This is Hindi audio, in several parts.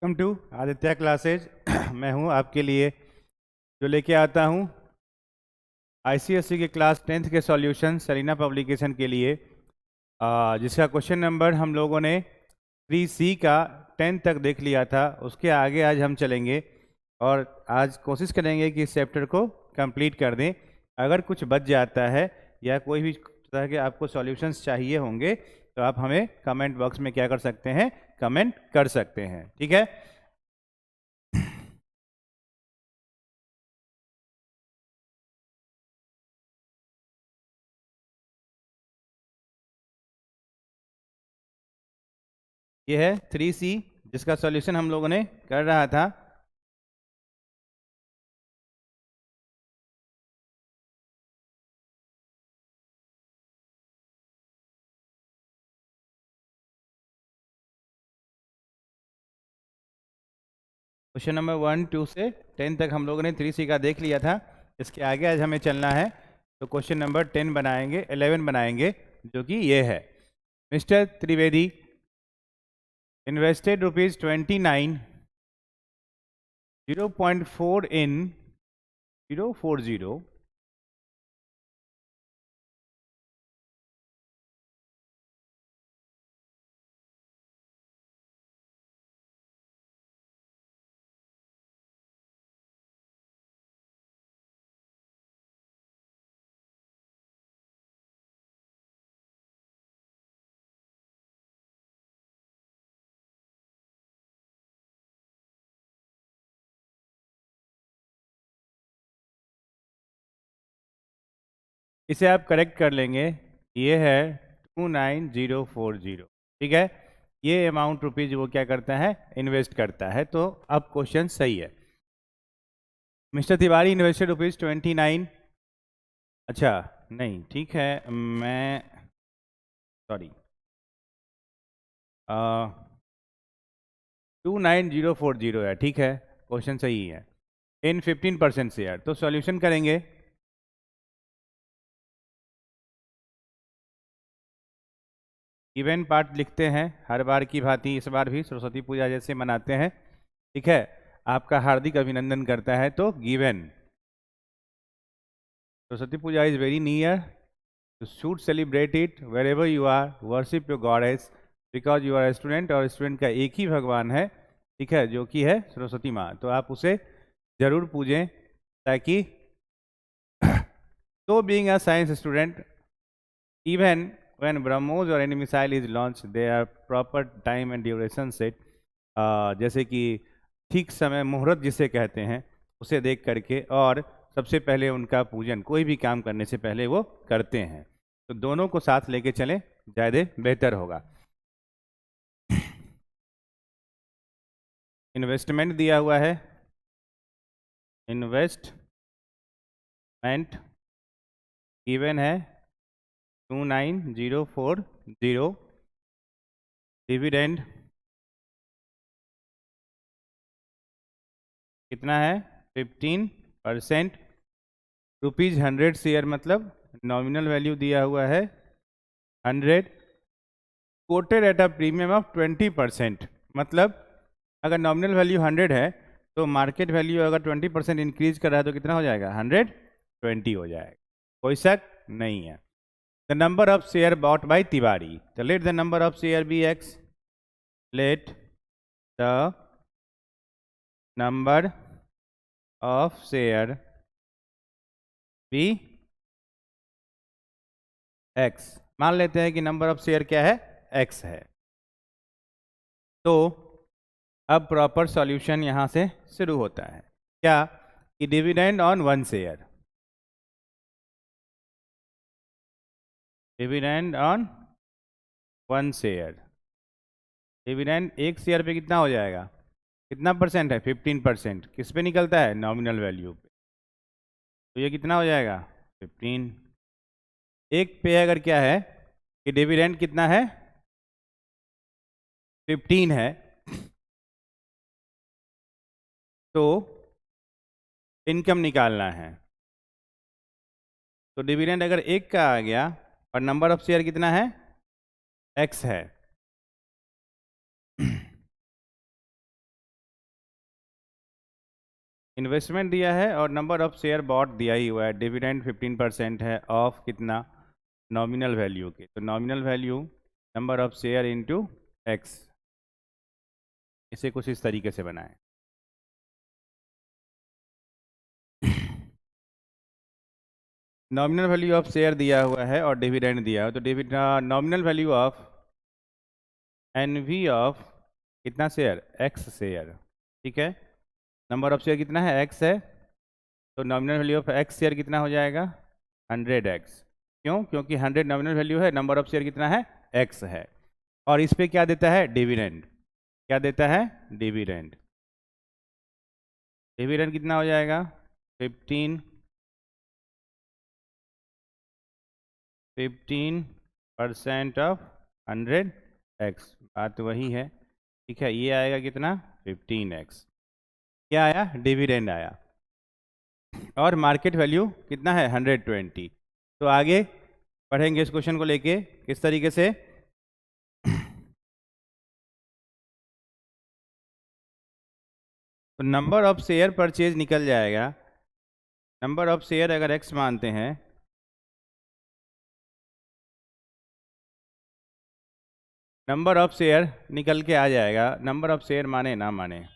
Welcome to Aditya classes. मैं हूं आपके लिए जो लेके आता हूं आईसीएसई के क्लास 10th के सॉल्यूशन सरीना पब्लिकेशन के लिए, जिसका क्वेश्चन नंबर हम लोगों ने 3C का 10 तक देख लिया था। उसके आगे आज हम चलेंगे और आज कोशिश करेंगे कि इस चैप्टर को कंप्लीट कर दें। अगर कुछ बच जाता है या कोई भी तरह के आपको सॉल्यूशंस चाहिए होंगे तो आप हमें कमेंट बॉक्स में क्या कर सकते हैं, कमेंट कर सकते हैं। ठीक है। ये है 3C जिसका सॉल्यूशन हम लोगों ने कर रहा था। क्वेश्चन नंबर 1, 2 से 10 तक हम लोगों ने 3C का देख लिया था। इसके आगे आज हमें चलना है तो क्वेश्चन नंबर 10 बनाएंगे, 11 बनाएंगे, जो कि ये है। मिस्टर त्रिवेदी इन्वेस्टेड ₹29 0.4 in 040 इसे आप करेक्ट कर लेंगे। ये है 29040। ठीक है। ये अमाउंट रुपीज वो क्या करता है, इन्वेस्ट करता है। तो अब क्वेश्चन सही है। Mister Tiwari invested ₹29। अच्छा, नहीं ठीक है, मैं सॉरी 29040 है। ठीक है, क्वेश्चन सही है। इन 15% शेयर। तो सॉल्यूशन करेंगे। गिवन पार्ट लिखते हैं हर बार की भांति, इस बार भी सरस्वती पूजा जैसे मनाते हैं। ठीक है, आपका हार्दिक अभिनंदन करता है। तो given Saraswati Puja is very near, you should celebrate it wherever you are, worship your goddess because you are a student, और स्टूडेंट का एक ही भगवान है, ठीक है, जो कि है सरस्वती माँ। तो आप उसे जरूर पूजें ताकि तो being a science student, even when BrahMos or any missile is launched, they are proper time and duration set, जैसे कि ठीक समय मुहूर्त जिसे कहते हैं उसे देख करके, और सबसे पहले उनका पूजन कोई भी काम करने से पहले वो करते हैं। तो दोनों को साथ लेके चलें, ज़्यादा बेहतर होगा। इन्वेस्टमेंट दिया हुआ है, इन्वेस्टमेंट गिवन है 29040। डिविडेंड कितना है, 15%। ₹100 शेयर, मतलब नॉमिनल वैल्यू दिया हुआ है 100, coated at a premium of 20%। मतलब अगर नॉमिनल वैल्यू 100 है तो मार्केट वैल्यू अगर 20% इंक्रीज कर रहा है तो कितना हो जाएगा, 120 हो जाएगा। कोई शक नहीं है। The number of share bought by Tiwari, तो let the number of share be X. Let the number of share be X. मान लेते हैं कि नंबर ऑफ शेयर क्या है, एक्स है। तो अब प्रॉपर सॉल्यूशन यहां से शुरू होता है। क्या कि dividend on 1 share, dividend on 1 share, dividend एक शेयर पे कितना हो जाएगा, कितना परसेंट है, 15%। किस पे निकलता है, नॉमिनल वैल्यू पे। तो ये कितना हो जाएगा, 15। एक पे अगर क्या है कि डिविडेंड कितना है, 15 है, तो इनकम निकालना है। तो डिविडेंड अगर एक का आ गया और नंबर ऑफ शेयर कितना है, एक्स है, इन्वेस्टमेंट दिया है और नंबर ऑफ शेयर बॉट दिया ही हुआ है। डिविडेंड 15% है ऑफ कितना, नॉमिनल वैल्यू के। तो nominal value number of share into x, इसे कुछ इस तरीके से बनाएं। नॉमिनल वैल्यू ऑफ शेयर दिया हुआ है और डिविडेंड दिया है, तो nominal value of NV of कितना शेयर, एक्स शेयर, ठीक है। नंबर ऑफ शेयर कितना है, एक्स है, तो nominal value of x share कितना हो जाएगा, 100x। क्यों, क्योंकि 100 नॉमिनल वैल्यू है, नंबर ऑफ शेयर कितना है, एक्स है। और इस पे क्या देता है, डिविडेंड। क्या देता है, डिविडेंड। डिविडेंड कितना हो जाएगा, 15% ऑफ 100x, बात वही है, ठीक है। ये आएगा कितना, 15x। क्या आया, डिविडेंड आया। और मार्केट वैल्यू कितना है, 120। तो आगे पढ़ेंगे इस क्वेश्चन को लेके किस तरीके से। तो नंबर ऑफ शेयर परचेज निकल जाएगा। नंबर ऑफ शेयर अगर एक्स मानते हैं, नंबर ऑफ शेयर निकल के आ जाएगा। नंबर ऑफ शेयर माने ना माने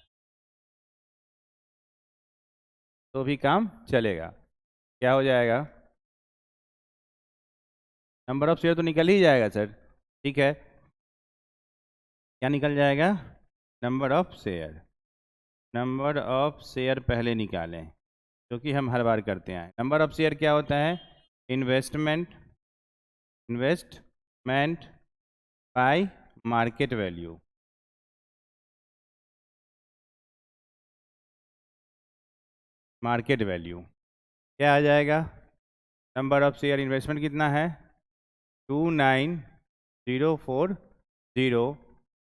तो भी काम चलेगा। क्या हो जाएगा, नंबर ऑफ शेयर तो निकल ही जाएगा सर, ठीक है। क्या निकल जाएगा, number of share. Number of share पहले निकालें, क्योंकि हम हर बार करते हैं। नंबर ऑफ शेयर क्या होता है, investment by market value. Market value क्या आ जाएगा, नंबर ऑफ शेयर इन्वेस्टमेंट कितना है, 29040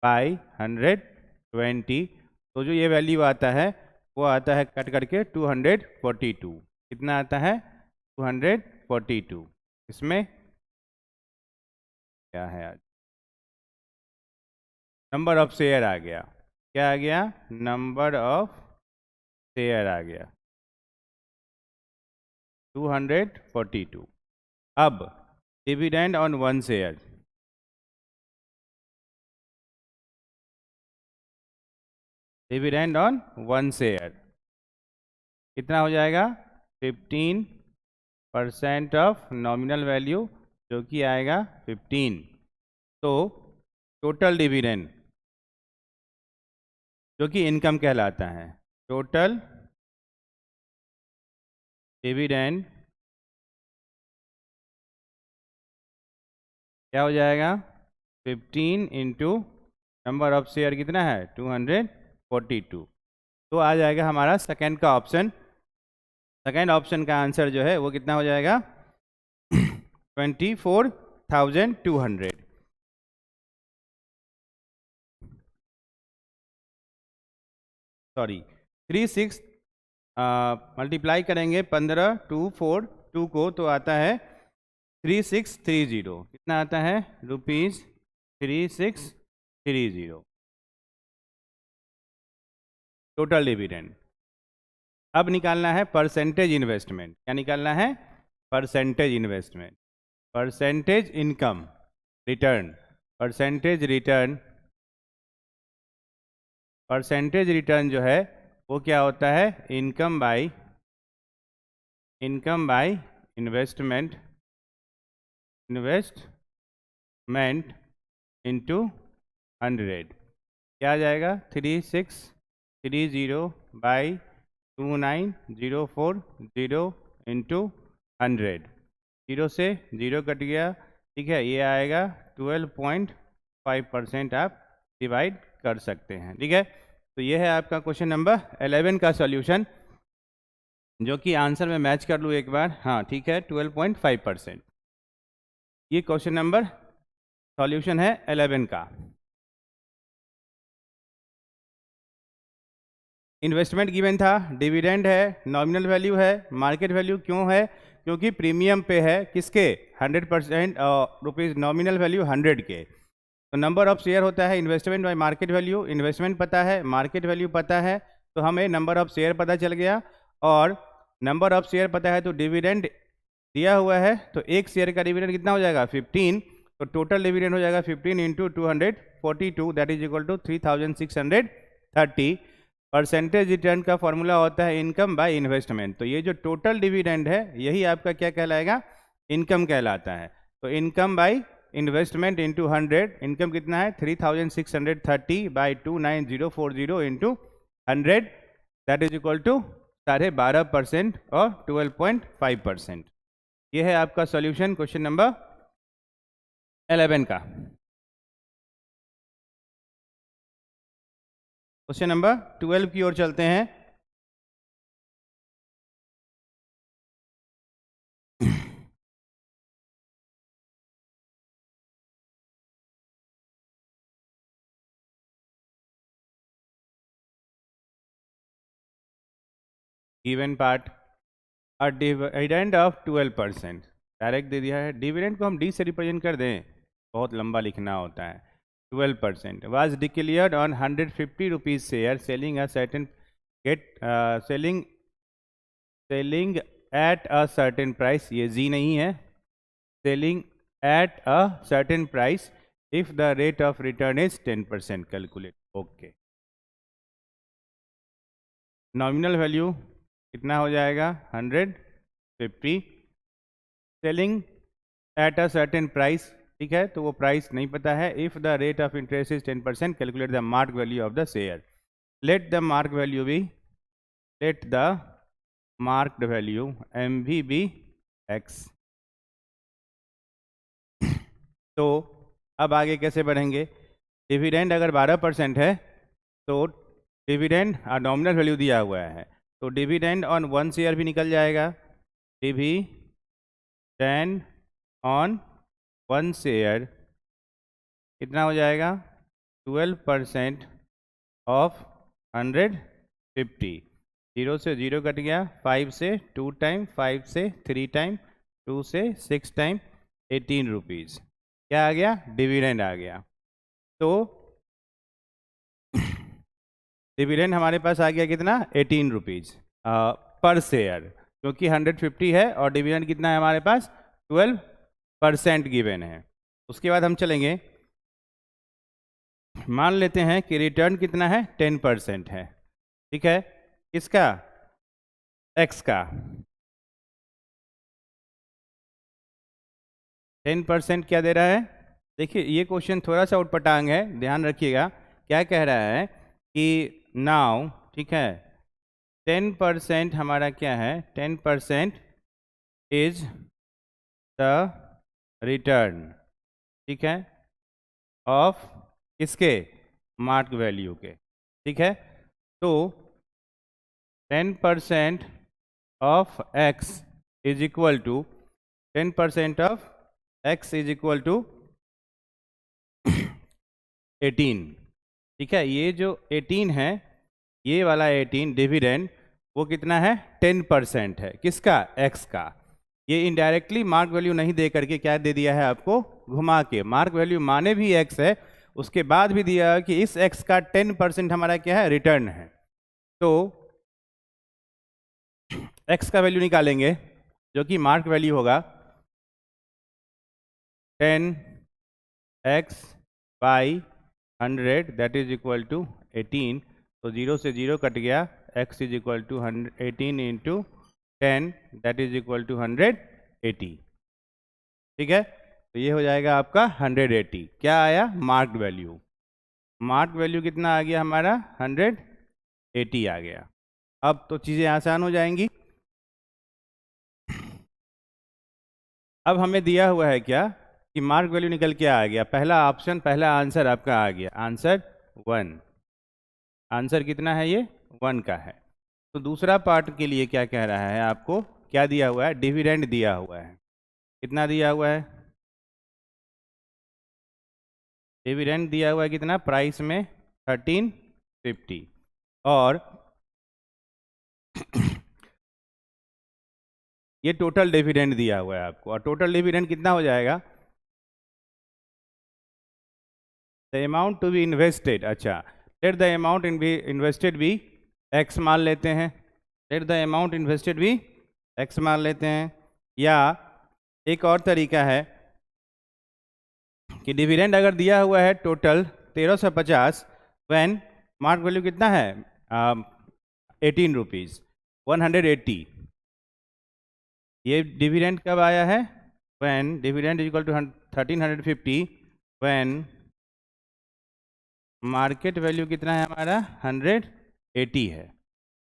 बाई 120। तो जो ये वैल्यू आता है वो आता है कट करके 242। कितना आता है, 242। इसमें क्या है, आज नंबर ऑफ शेयर आ गया। क्या आ गया, नंबर ऑफ शेयर आ गया 242। अब dividend on 1 share, dividend on 1 share कितना हो जाएगा, 15% ऑफ नॉमिनल वैल्यू, जो कि आएगा 15। तो टोटल डिविडेंड जो कि इनकम कहलाता है, टोटल डिविडेंड क्या हो जाएगा, 15 इंटू नंबर ऑफ शेयर कितना है, 242। तो आ जाएगा हमारा सेकंड का ऑप्शन। सेकंड ऑप्शन का आंसर जो है वो कितना हो जाएगा, 24,200। सॉरी 36 मल्टीप्लाई करेंगे 15 2 4 2 को, तो आता है 3630। कितना आता है, ₹3630 टोटल डिविडेंड। अब निकालना है परसेंटेज इन्वेस्टमेंट। क्या निकालना है, percentage investment, percentage income return, percentage return. Percentage return जो है वो क्या होता है, इनकम बाय इन्वेस्टमेंट इंटू 100। क्या आ जाएगा, 3630 बाई 29040 इंटू 100। 0 से 0 कट गया, ठीक है। ये आएगा 12.5% आप डिवाइड कर सकते हैं, ठीक है। तो ये है आपका क्वेश्चन नंबर 11 का सॉल्यूशन, जो कि आंसर में मैच कर लूँ एक बार, हाँ ठीक है, 12.5%। ये क्वेश्चन नंबर सॉल्यूशन है 11 का। इन्वेस्टमेंट गिवन था, डिविडेंड है, नॉमिनल वैल्यू है, मार्केट वैल्यू क्यों है, क्योंकि प्रीमियम पे है किसके, 100% रुपीज़, नॉमिनल वैल्यू 100 के। तो नंबर ऑफ शेयर होता है investment by market value. Investment पता है, मार्केट वैल्यू पता है, तो हमें नंबर ऑफ शेयर पता चल गया, और नंबर ऑफ शेयर पता है तो डिविडेंड दिया हुआ है, तो एक शेयर का डिविडेंड कितना हो जाएगा 15, तो टोटल डिविडेंड हो जाएगा 15 into 242, that is equal to 3630। Percentage return का फॉर्मूला होता है इनकम बाय इन्वेस्टमेंट, तो ये जो टोटल डिविडेंड है यही आपका क्या कहलाएगा, इनकम कहलाता है। तो income by investment into 100, income कितना है 3630 by 29040 into 100, that is equal to 12.5% और 12.5%। ये है आपका सॉल्यूशन क्वेश्चन नंबर 11 का। क्वेश्चन नंबर 12 की ओर चलते हैं। Given part, a dividend of 12%, direct दे दिया है। डिविडेंड को हम डी से रिप्रेजेंट कर दें, बहुत लंबा लिखना होता है। 12% was declared on 150 rupees share selling a certain selling at a certain price, ये जी नहीं है, selling at a certain price if the rate of return is 10%, calculate. Okay, nominal value कितना हो जाएगा 150, selling at a certain price, ठीक है, तो वो प्राइस नहीं पता है। If the rate of interest is 10%, calculate the mark value of the share. Let the mark value be, let the marked value MV be X। तो अब आगे कैसे बढ़ेंगे, डिविडेंड अगर 12% है तो डिविडेंड नॉमिनल वैल्यू दिया हुआ है, तो डिविडेंड ऑन 1 शेयर भी निकल जाएगा। डिविडेंड ऑन 1 शेयर कितना हो जाएगा 12% ऑफ 150, 0 से 0 कट गया, 5 से 2 टाइम, 5 से 3 टाइम, 2 से 6 टाइम, 18 रुपीज़ क्या आ गया, डिविडेंड आ गया। तो डिविडेंड हमारे पास आ गया कितना 18 रुपीज़ पर शेयर, क्योंकि 150 है और डिविडेंड कितना है हमारे पास 12% गिवन है। उसके बाद हम चलेंगे, मान लेते हैं कि रिटर्न कितना है 10% है, ठीक है, किसका, एक्स का। 10% क्या दे रहा है, देखिए ये क्वेश्चन थोड़ा सा उटपटांग है, ध्यान रखिएगा। क्या कह रहा है कि नाउ, ठीक है, 10% हमारा क्या है, 10% इज द रिटर्न, ठीक है, ऑफ किसके, मार्क वैल्यू के, ठीक है। तो 10% of x is equal to 10% of x is equal to 18, ठीक है। ये जो 18 है, ये वाला 18 डिविडेंड वो कितना है 10% है, किसका, x का। ये इनडायरेक्टली मार्क वैल्यू नहीं दे करके क्या दे दिया है आपको, घुमा के, मार्क वैल्यू माने भी x है, उसके बाद भी दिया है कि इस x का 10% हमारा क्या है, रिटर्न है। तो x का वैल्यू निकालेंगे जो कि मार्क वैल्यू होगा 10x by 100, that is equal to 18, तो 0 से 0 कट गया, x is equal to 18 into 10, that is equal to 180, ठीक है। तो ये हो जाएगा आपका 180, क्या आया, मार्क्ड वैल्यू। मार्क वैल्यू कितना आ गया हमारा 180 आ गया। अब तो चीज़ें आसान हो जाएंगी। अब हमें दिया हुआ है क्या कि मार्क वैल्यू निकल के आ गया, पहला ऑप्शन, पहला आंसर आपका आ गया, आंसर 1। आंसर कितना है, ये 1 का है। तो दूसरा पार्ट के लिए क्या कह रहा है आपको, क्या दिया हुआ है, डिविडेंड दिया हुआ है, कितना दिया हुआ है, डिविडेंड दिया हुआ है कितना, प्राइस में 1350, और ये टोटल डिविडेंड दिया हुआ है आपको, और टोटल डिविडेंड कितना हो जाएगा, the amount to be invested, अच्छा, let the amount in be invested be X मान लेते हैं, लेट द अमाउंट इन्वेस्टेड भी एक्स मान लेते हैं। या एक और तरीका है कि डिविडेंड अगर दिया हुआ है टोटल 1350, व्हेन मार्क वैल्यू कितना है 18 रुपीज़ 180, ये डिविडेंड कब आया है, when dividend is equal to 1350, when market value कितना है हमारा 180 है।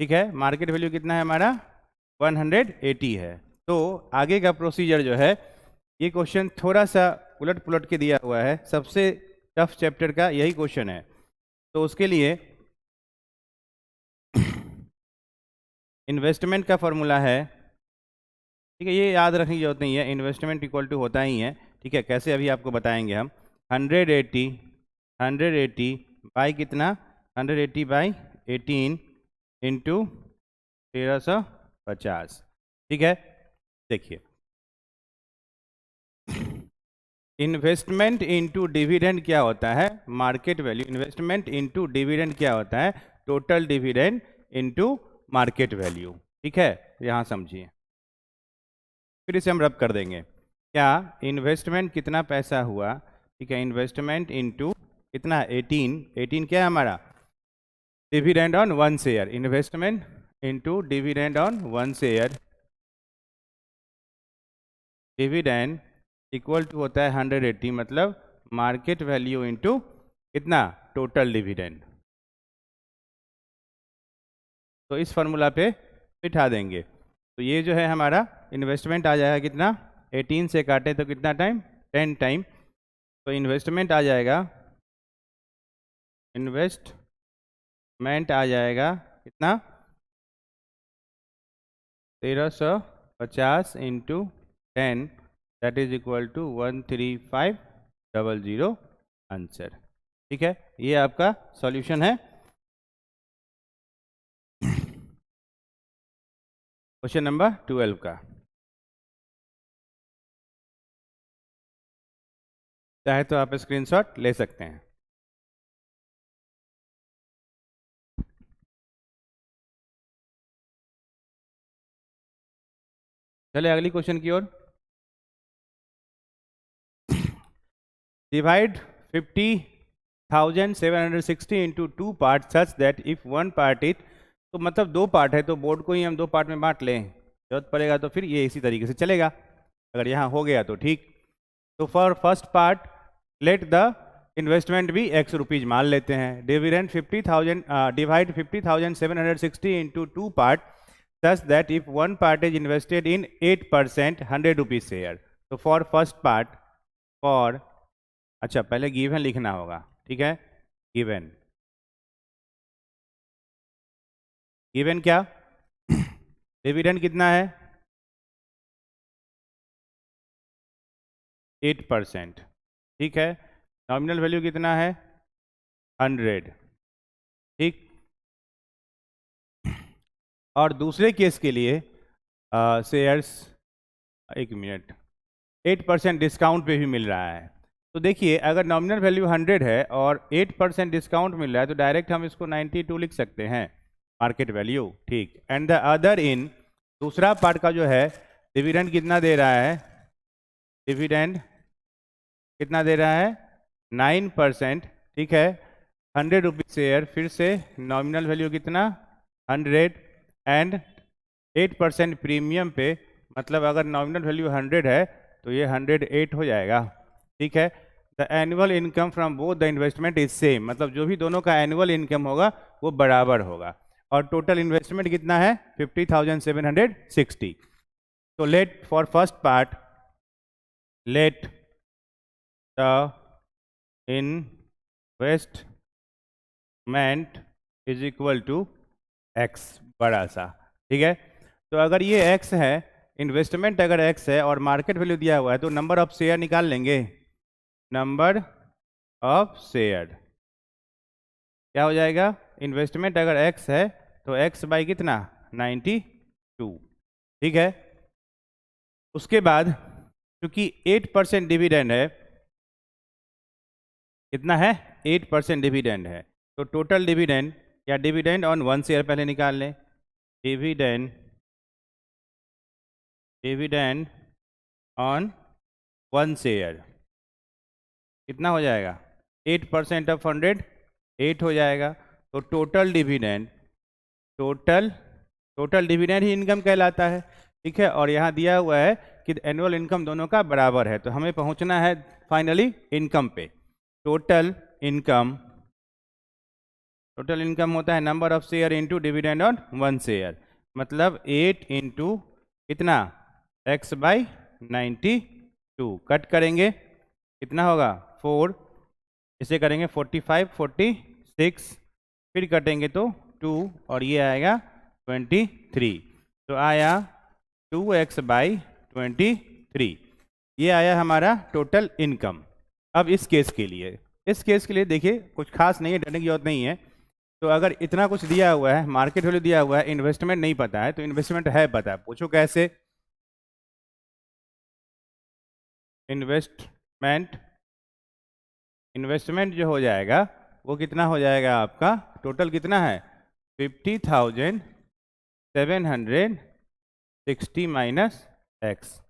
ठीक है, मार्केट वैल्यू कितना है हमारा 180 है। तो आगे का प्रोसीजर जो है, ये क्वेश्चन थोड़ा सा उलट पुलट के दिया हुआ है, सबसे टफ चैप्टर का यही क्वेश्चन है। तो उसके लिए इन्वेस्टमेंट का फॉर्मूला है, ठीक है, ये याद रखने की जरूरत नहीं है, इन्वेस्टमेंट इक्वल टू होता ही है। ठीक है, कैसे अभी आपको बताएंगे हम। 180 बाई कितना, 180 बाई 18 इंटू 1350। ठीक है, देखिए इन्वेस्टमेंट इनटू डिविडेंड क्या होता है, market value. Investment into dividend क्या होता है, total dividend into market value. ठीक है, यहाँ समझिए, फिर इसे हम रब कर देंगे। क्या इन्वेस्टमेंट कितना पैसा हुआ, ठीक है, इन्वेस्टमेंट इनटू कितना 18 क्या है हमारा, dividend on 1 share, investment into dividend on 1 share, dividend equal to होता है 180, मतलब मार्केट वैल्यू इनटू कितना, टोटल डिविडेंड। तो इस फॉर्मूला पे बिठा देंगे। तो ये जो है हमारा इन्वेस्टमेंट आ जाएगा कितना, 18 से काटे तो कितना टाइम, 10 टाइम। तो इन्वेस्टमेंट आ जाएगा, इन्वेस्टमेंट आ जाएगा कितना, 1350 into 10, that is equal to 13500 answer. ठीक है, ये आपका सॉल्यूशन है क्वेश्चन नंबर 12 का। चाहे तो आप स्क्रीनशॉट ले सकते हैं। चले अगली क्वेश्चन की ओर। Divide 50,760 into 2 part such that if 1 part it, तो मतलब 2 पार्ट है तो बोर्ड को ही हम 2 पार्ट में बांट लें, जरूरत पड़ेगा तो फिर ये इसी तरीके से चलेगा, अगर यहाँ हो गया तो ठीक। तो for first part let the investment भी x रुपीज़ मान लेते हैं। Dividend 50,000 divide 50,760 into 2 part such that if 1 part is invested in 8% 100 rupees share. तो फॉर फर्स्ट पार्ट, फॉर, अच्छा पहले गिवन लिखना होगा, ठीक है, गिवन, गिवन क्या, डिविडेंड कितना है 8%, ठीक है, नॉमिनल वैल्यू कितना है 100, ठीक। और दूसरे केस के लिए शेयर्स, एक मिनट, 8% डिस्काउंट पे भी मिल रहा है। तो देखिए अगर नॉमिनल वैल्यू 100 है और 8% डिस्काउंट मिल रहा है तो डायरेक्ट हम इसको 92 लिख सकते हैं मार्केट वैल्यू, ठीक। एंड द अदर इन, दूसरा पार्ट का जो है डिविडेंड कितना दे रहा है, डिविडेंड कितना दे रहा है 9%, ठीक है, 100 रुपीज़ शेयर, फिर से नॉमिनल वैल्यू कितना 100 एंड 8% प्रीमियम पे, मतलब अगर नॉमिनल वैल्यू 100 है तो ये 108 हो जाएगा, ठीक है। The annual income from both the investment is same, मतलब जो भी दोनों का एनुअल इनकम होगा वो बराबर होगा। और टोटल इन्वेस्टमेंट कितना है 50,760। तो let for first part, let the investment is equal to x, बड़ा सा, ठीक है। तो अगर ये x है, इन्वेस्टमेंट अगर x है और मार्केट वैल्यू दिया हुआ है तो नंबर ऑफ शेयर निकाल लेंगे, नंबर ऑफ शेयर क्या हो जाएगा, इन्वेस्टमेंट अगर x है तो x बाई कितना 92, ठीक है। उसके बाद क्योंकि 8% डिविडेंड है, कितना है 8% डिविडेंड है, तो टोटल डिविडेंड या डिविडेंड ऑन 1 शेयर पहले निकाल लें। डिविडेंड ऑन 1 शेयर कितना हो जाएगा? 8% ऑफ 100 8 हो जाएगा। तो टोटल डिविडेंड ही इनकम कहलाता है, ठीक है। और यहाँ दिया हुआ है कि एनुअल इनकम दोनों का बराबर है, तो हमें पहुँचना है फाइनली इनकम पे। टोटल इनकम होता है number of share into dividend on 1 share, मतलब 8 इंटू कितना x/92 कट करेंगे कितना होगा 4, इसे करेंगे 45 46, फिर कटेंगे तो 2 और ये आएगा 23। तो आया 2x/23, ये आया हमारा टोटल इनकम। अब इस केस के लिए देखिए कुछ खास नहीं है, डरने की जरूरत नहीं है। तो अगर इतना कुछ दिया हुआ है, मार्केट वैल्यू दिया हुआ है, इन्वेस्टमेंट नहीं पता है, तो इन्वेस्टमेंट है पता है, पूछो कैसे। इन्वेस्टमेंट जो हो जाएगा वो कितना हो जाएगा आपका, टोटल कितना है 50,760 माइनस एक्स,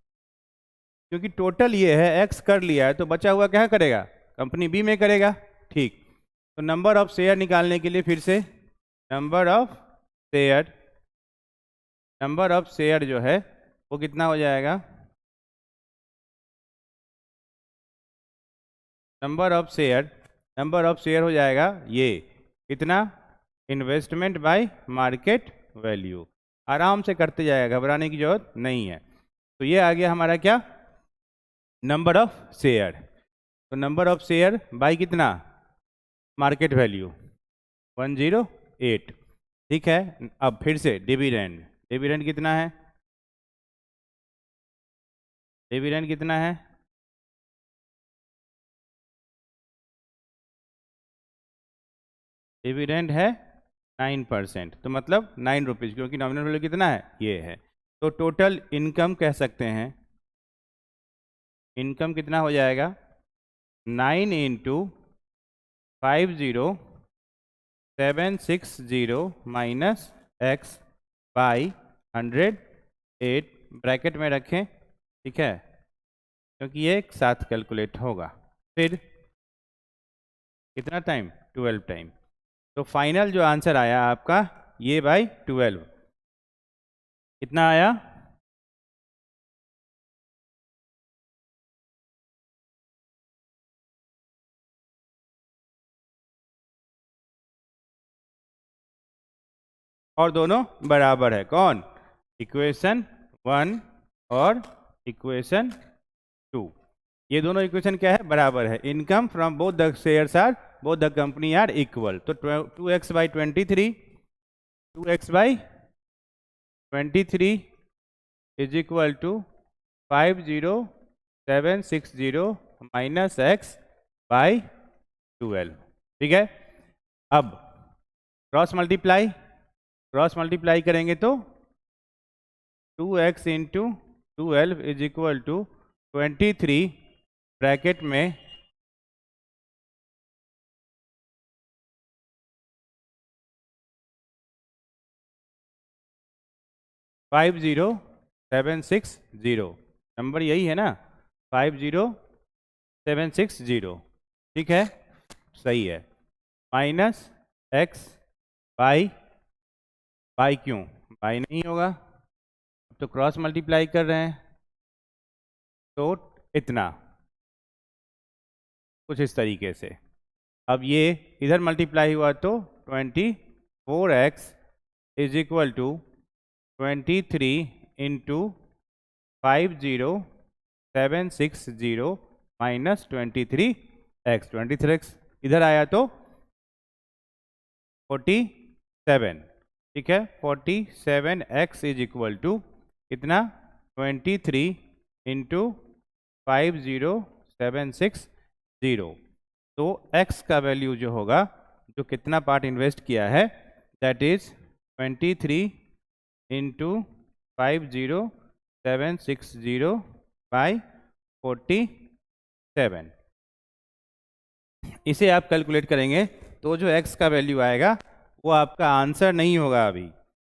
क्योंकि टोटल ये है, एक्स कर लिया है तो बचा हुआ क्या करेगा, कंपनी बी में करेगा, ठीक। तो नंबर ऑफ शेयर निकालने के लिए फिर से नंबर ऑफ शेयर जो है वो कितना हो जाएगा, नंबर ऑफ शेयर हो जाएगा ये कितना, इन्वेस्टमेंट बाय मार्केट वैल्यू। आराम से करते जाएगा, घबराने की जरूरत नहीं है। तो ये आ गया हमारा क्या, नंबर ऑफ शेयर। तो नंबर ऑफ शेयर बाय कितना, मार्केट वैल्यू 108, ठीक है। अब फिर से डिविडेंड कितना है, डिविडेंड है 9%, तो मतलब 9 रुपीज़, क्योंकि नॉमिनल वैल्यू कितना है ये है। तो टोटल इनकम कह सकते हैं, इनकम कितना हो जाएगा 9 into 50,760 minus x by 108 bracket में रखें, ठीक है, क्योंकि ये एक साथ कैलकुलेट होगा। फिर कितना टाइम 12 टाइम। तो फाइनल जो आंसर आया आपका ये बाई 12 कितना आया, और दोनों बराबर है, कौन, इक्वेशन 1 और इक्वेशन 2, ये दोनों इक्वेशन क्या है, बराबर है। Income from both the shares are, both the company are equal. तो 2x/23 is equal to 50,760 minus x by 12, ठीक है। अब क्रॉस मल्टीप्लाई करेंगे तो 2x into 12 is equal to 23 bracket में 50,760, नंबर यही है ना 50,760, ठीक है, सही है। माइनस एक्स बाई क्यों, बाई नहीं होगा, तो क्रॉस मल्टीप्लाई कर रहे हैं, तो इतना कुछ इस तरीके से। अब ये इधर मल्टीप्लाई हुआ तो 24x is equal to 23 into 50,760 minus 23x इधर आया तो 47, ठीक है। 47x इज इक्वल टू कितना 23 इंटू 50,760। तो x का वैल्यू जो होगा, जो कितना पार्ट इन्वेस्ट किया है, दैट इज 23 इंटू 50,760 बाई 47। इसे आप कैलकुलेट करेंगे तो जो x का वैल्यू आएगा वो आपका आंसर नहीं होगा अभी।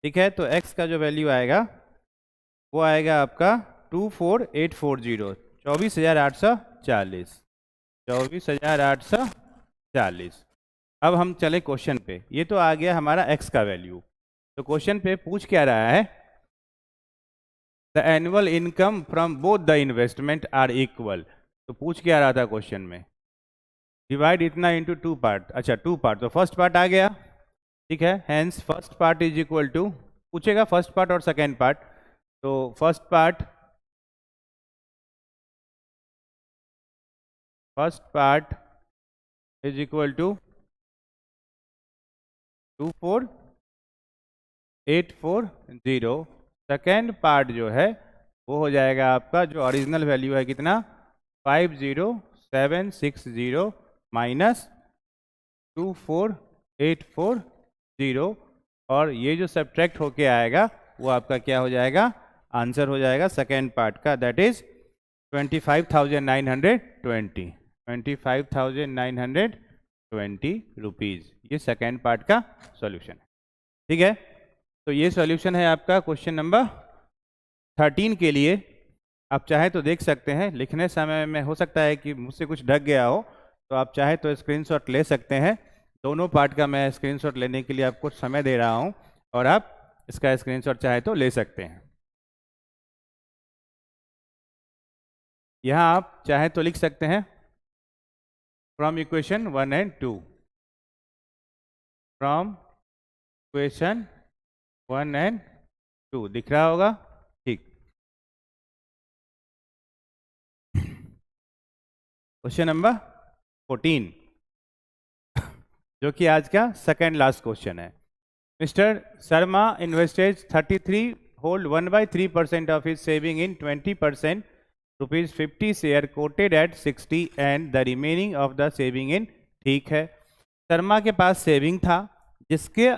ठीक है, तो x का जो वैल्यू आएगा वो आएगा आपका 24840, 24,840, 24,840। अब हम चले क्वेश्चन पे। ये तो आ गया हमारा x का वैल्यू। तो क्वेश्चन पे पूछ क्या रहा है, the annual income from both the investment are equal. तो पूछ क्या रहा था क्वेश्चन में, डिवाइड इतना इनटू टू पार्ट। अच्छा, टू पार्ट, तो फर्स्ट पार्ट आ गया। ठीक है, hence first part is equal to, पूछेगा फर्स्ट पार्ट और सेकेंड पार्ट। तो first part is equal to 24,840। Second part जो है वो हो जाएगा आपका, जो ओरिजिनल वैल्यू है कितना, 50,760 माइनस 24,840, और ये जो सब्ट्रैक्ट होके आएगा वो आपका क्या हो जाएगा, आंसर हो जाएगा सेकेंड पार्ट का, दैट इज 25,920, 25,920 रुपीज़। ये सेकेंड पार्ट का सॉल्यूशन है। ठीक है, तो ये सॉल्यूशन है आपका क्वेश्चन नंबर 13 के लिए। आप चाहे तो देख सकते हैं, लिखने समय में हो सकता है कि मुझसे कुछ ढक गया हो, तो आप चाहे तो स्क्रीनशॉट ले सकते हैं। दोनों पार्ट का मैं स्क्रीनशॉट लेने के लिए आपको समय दे रहा हूं, और आप इसका स्क्रीनशॉट चाहे तो ले सकते हैं। यहाँ आप चाहे तो लिख सकते हैं from equation 1 and 2, from equation 1 and 2 दिख रहा होगा। ठीक, क्वेश्चन नंबर 14, जो कि आज का सेकेंड लास्ट क्वेश्चन है। Mister Sharma invested 33.1/3% of his saving in 20% ₹50 share quoted at 60 and the remaining of the saving in. ठीक है, शर्मा के पास सेविंग था जिसके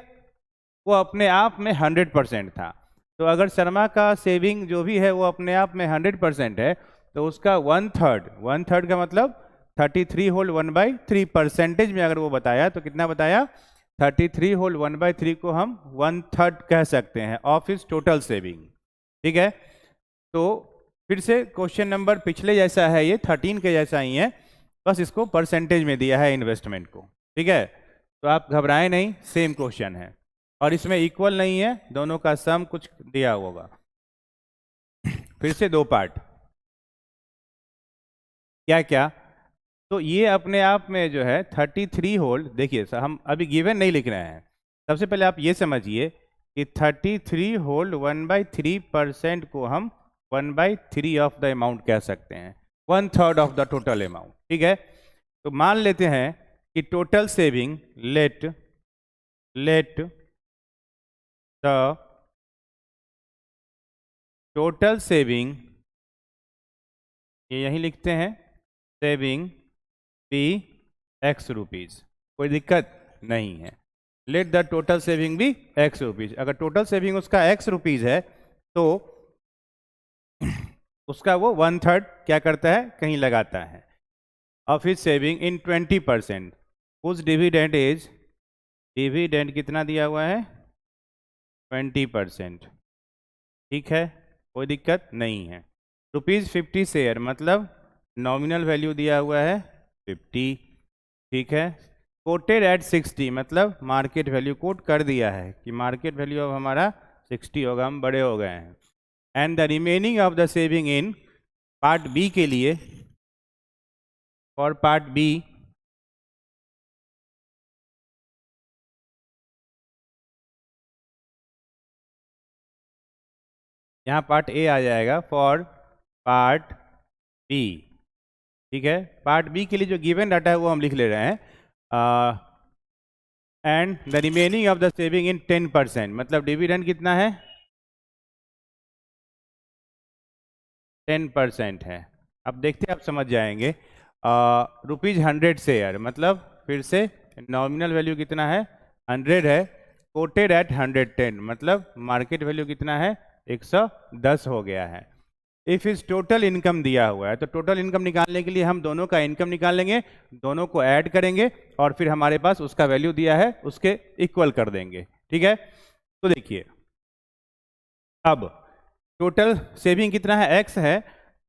वो अपने आप में 100% था। तो अगर शर्मा का सेविंग जो भी है वो अपने आप में 100% है, तो उसका 1/3 का मतलब 33 होल 1/3 परसेंटेज में अगर वो बताया तो कितना बताया, 33 होल 1/3 को हम 1/3 कह सकते हैं ऑफ हिज टोटल सेविंग। ठीक है, तो फिर से क्वेश्चन नंबर पिछले जैसा है, ये 13 के जैसा ही है, बस इसको परसेंटेज में दिया है इन्वेस्टमेंट को। ठीक है, तो आप घबराएं नहीं, सेम क्वेश्चन है, और इसमें इक्वल नहीं है, दोनों का सम कुछ दिया होगा। फिर से दो पार्ट, क्या क्या, तो ये अपने आप में जो है 33 होल, देखिए हम अभी गिवन नहीं लिख रहे हैं। सबसे पहले आप ये समझिए कि 33 होल 1/3% को हम 1/3 ऑफ द अमाउंट कह सकते हैं, 1/3 ऑफ द टोटल अमाउंट। ठीक है, तो मान लेते हैं कि total saving, late the total saving, ये यहीं लिखते हैं, सेविंग बी X रुपीज़, कोई दिक्कत नहीं है। लेट द टोटल सेविंग भी X रुपीज़। अगर टोटल सेविंग उसका X रुपीज़ है तो उसका वो 1/3 क्या करता है, कहीं लगाता है, ऑफ हिज सेविंग इन 20%, उस डिविडेंड इज, डिविडेंड कितना दिया हुआ है, 20%। ठीक है, कोई दिक्कत नहीं है। ₹50 शेयर, मतलब नॉमिनल वैल्यू दिया हुआ है 50। ठीक है, कोटेड एट 60, मतलब मार्केट वैल्यू कोट कर दिया है कि मार्केट वैल्यू अब हमारा 60 होगा, हम बड़े हो गए हैं। And the remaining of the saving in, part B के लिए, फॉर पार्ट बी, यहाँ पार्ट ए आ जाएगा, फॉर पार्ट बी। ठीक है, पार्ट बी के लिए जो गिवन डाटा है वो हम लिख ले रहे हैं, and the remaining of the saving इन 10%, मतलब डिविडेंड कितना है, 10% है। अब देखते हैं, आप समझ जाएंगे। ₹100 शेयर, मतलब फिर से नॉमिनल वैल्यू कितना है, 100 है, कोटेड एट 110, मतलब मार्केट वैल्यू कितना है, 110 हो गया है। इफ इज टोटल इनकम दिया हुआ है तो टोटल इनकम निकालने के लिए हम दोनों का इनकम निकाल लेंगे, दोनों को ऐड करेंगे और फिर हमारे पास उसका वैल्यू दिया है उसके इक्वल कर देंगे। ठीक है, तो देखिए अब टोटल सेविंग कितना है, एक्स है,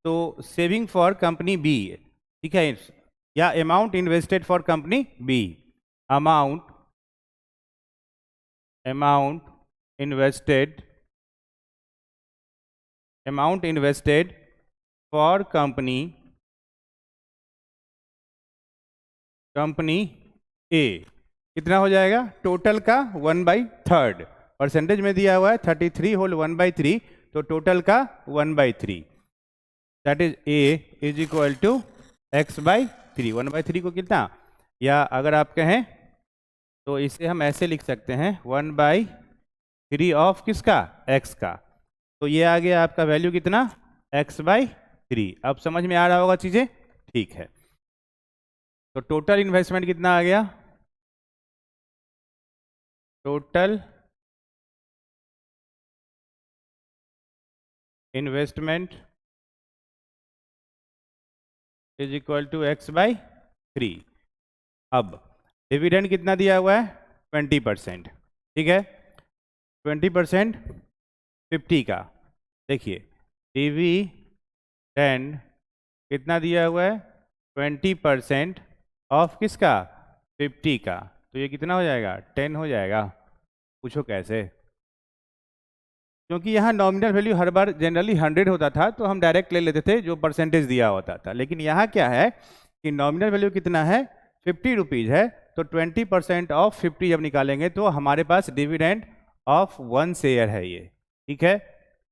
तो सेविंग फॉर कंपनी बी, ठीक है, या amount invested for company B, amount invested for company A कितना हो जाएगा, टोटल का 1/3, परसेंटेज में दिया हुआ है 33 होल 1/3, तो टोटल का 1/3, that is A is equal to x/3। 1/3 को कितना, या अगर आप कहें तो इसे हम ऐसे लिख सकते हैं 1/3 ऑफ किसका, x का, तो ये आ गया आपका वैल्यू कितना, x/3। अब समझ में आ रहा होगा चीजें, ठीक है। तो टोटल इन्वेस्टमेंट कितना आ गया, total investment is equal to x/3। अब डिविडेंड कितना दिया हुआ है, 20%, ठीक है, 20% 50 का, देखिए डिविडेंड कितना दिया हुआ है, 20% ऑफ किसका, 50 का, तो ये कितना हो जाएगा, 10 हो जाएगा। पूछो कैसे, क्योंकि यहाँ नॉमिनल वैल्यू हर बार जनरली 100 होता था तो हम डायरेक्ट ले लेते थे जो परसेंटेज दिया होता था, लेकिन यहाँ क्या है कि नॉमिनल वैल्यू कितना है, 50 रुपीज़ है, तो 20% ऑफ 50 जब निकालेंगे तो हमारे पास डिविडेंड ऑफ 1 शेयर है ये, ठीक है,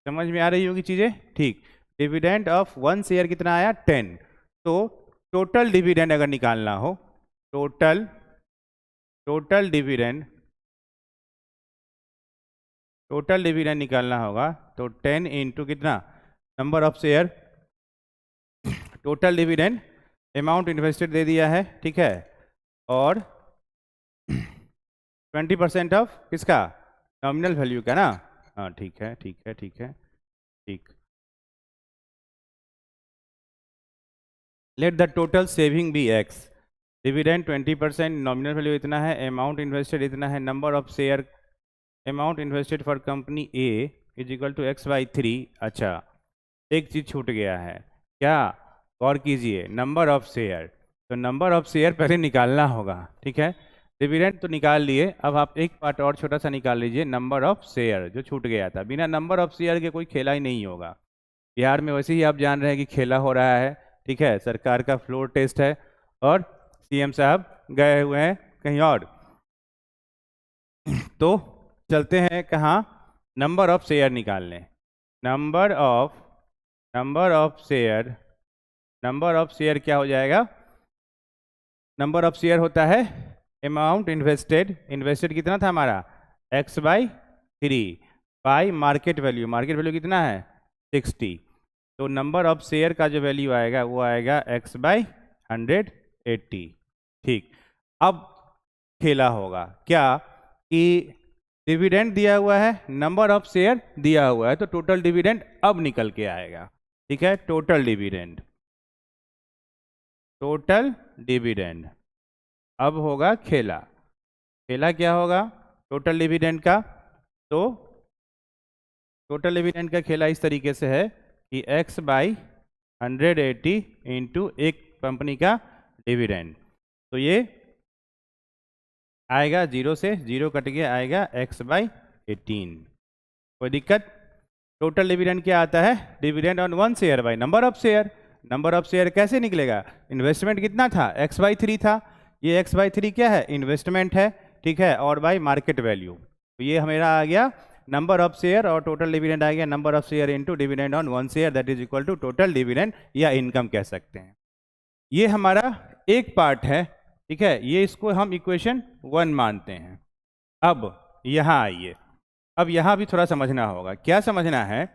समझ में आ रही होगी चीज़ें, ठीक। डिविडेंड ऑफ 1 शेयर कितना आया, 10, तो टोटल डिविडेंड अगर निकालना हो, टोटल डिविडेंड निकालना होगा तो 10 इंटू कितना, number of share, total dividend amount invested दे दिया है, ठीक है, और 20% ऑफ किसका, नॉमिनल वैल्यू का ना, हाँ ठीक है ठीक है ठीक है ठीक। Let the total saving be x, dividend 20%, nominal value इतना है, अमाउंट इन्वेस्टेड इतना है, number of share amount invested for company A is equal to x/3। अच्छा, एक चीज़ छूट गया है, क्या, गौर कीजिए, नंबर ऑफ शेयर, तो नंबर ऑफ शेयर पहले निकालना होगा, ठीक है, डिविडेंड तो निकाल लिए, अब आप एक पार्ट और छोटा सा निकाल लीजिए, नंबर ऑफ शेयर जो छूट गया था, बिना नंबर ऑफ शेयर के कोई खेला ही नहीं होगा। बिहार में वैसे ही आप जान रहे हैं कि खेला हो रहा है, ठीक है, सरकार का फ्लोर टेस्ट है और सीएम साहब गए हुए हैं कहीं और, तो चलते हैं कहाँ, नंबर ऑफ शेयर निकालने, नंबर ऑफ शेयर क्या हो जाएगा, नंबर ऑफ शेयर होता है अमाउंट इन्वेस्टेड कितना था हमारा, x/3 बाई मार्केट वैल्यू कितना है 60, तो नंबर ऑफ शेयर का जो वैल्यू आएगा वो आएगा x/180। ठीक, अब खेला होगा क्या कि डिविडेंड दिया हुआ है, नंबर ऑफ शेयर दिया हुआ है, तो टोटल डिविडेंड अब निकल के आएगा, ठीक है, टोटल डिविडेंड अब होगा खेला क्या होगा टोटल डिविडेंड का, तो टोटल डिविडेंड का खेला इस तरीके से है कि x/180 इंटू एक कंपनी का डिविडेंड, तो ये आएगा 0 से 0 कट के आएगा x/18। कोई दिक्कत, टोटल डिविडेंड क्या आता है, dividend on 1 share by number of share कैसे निकलेगा, इन्वेस्टमेंट कितना था, x/3 था, ये x/3 क्या है, इन्वेस्टमेंट है, ठीक है, और बाय मार्केट वैल्यू, तो ये मेरा आ गया नंबर ऑफ शेयर और टोटल डिविडेंड आ गया number of share into dividend on 1 share, that is equal to total dividend या इनकम कह सकते हैं। ये हमारा एक पार्ट है, ठीक है, ये इसको हम इक्वेशन 1 मानते हैं। अब यहाँ आइए, अब यहाँ भी थोड़ा समझना होगा, क्या समझना है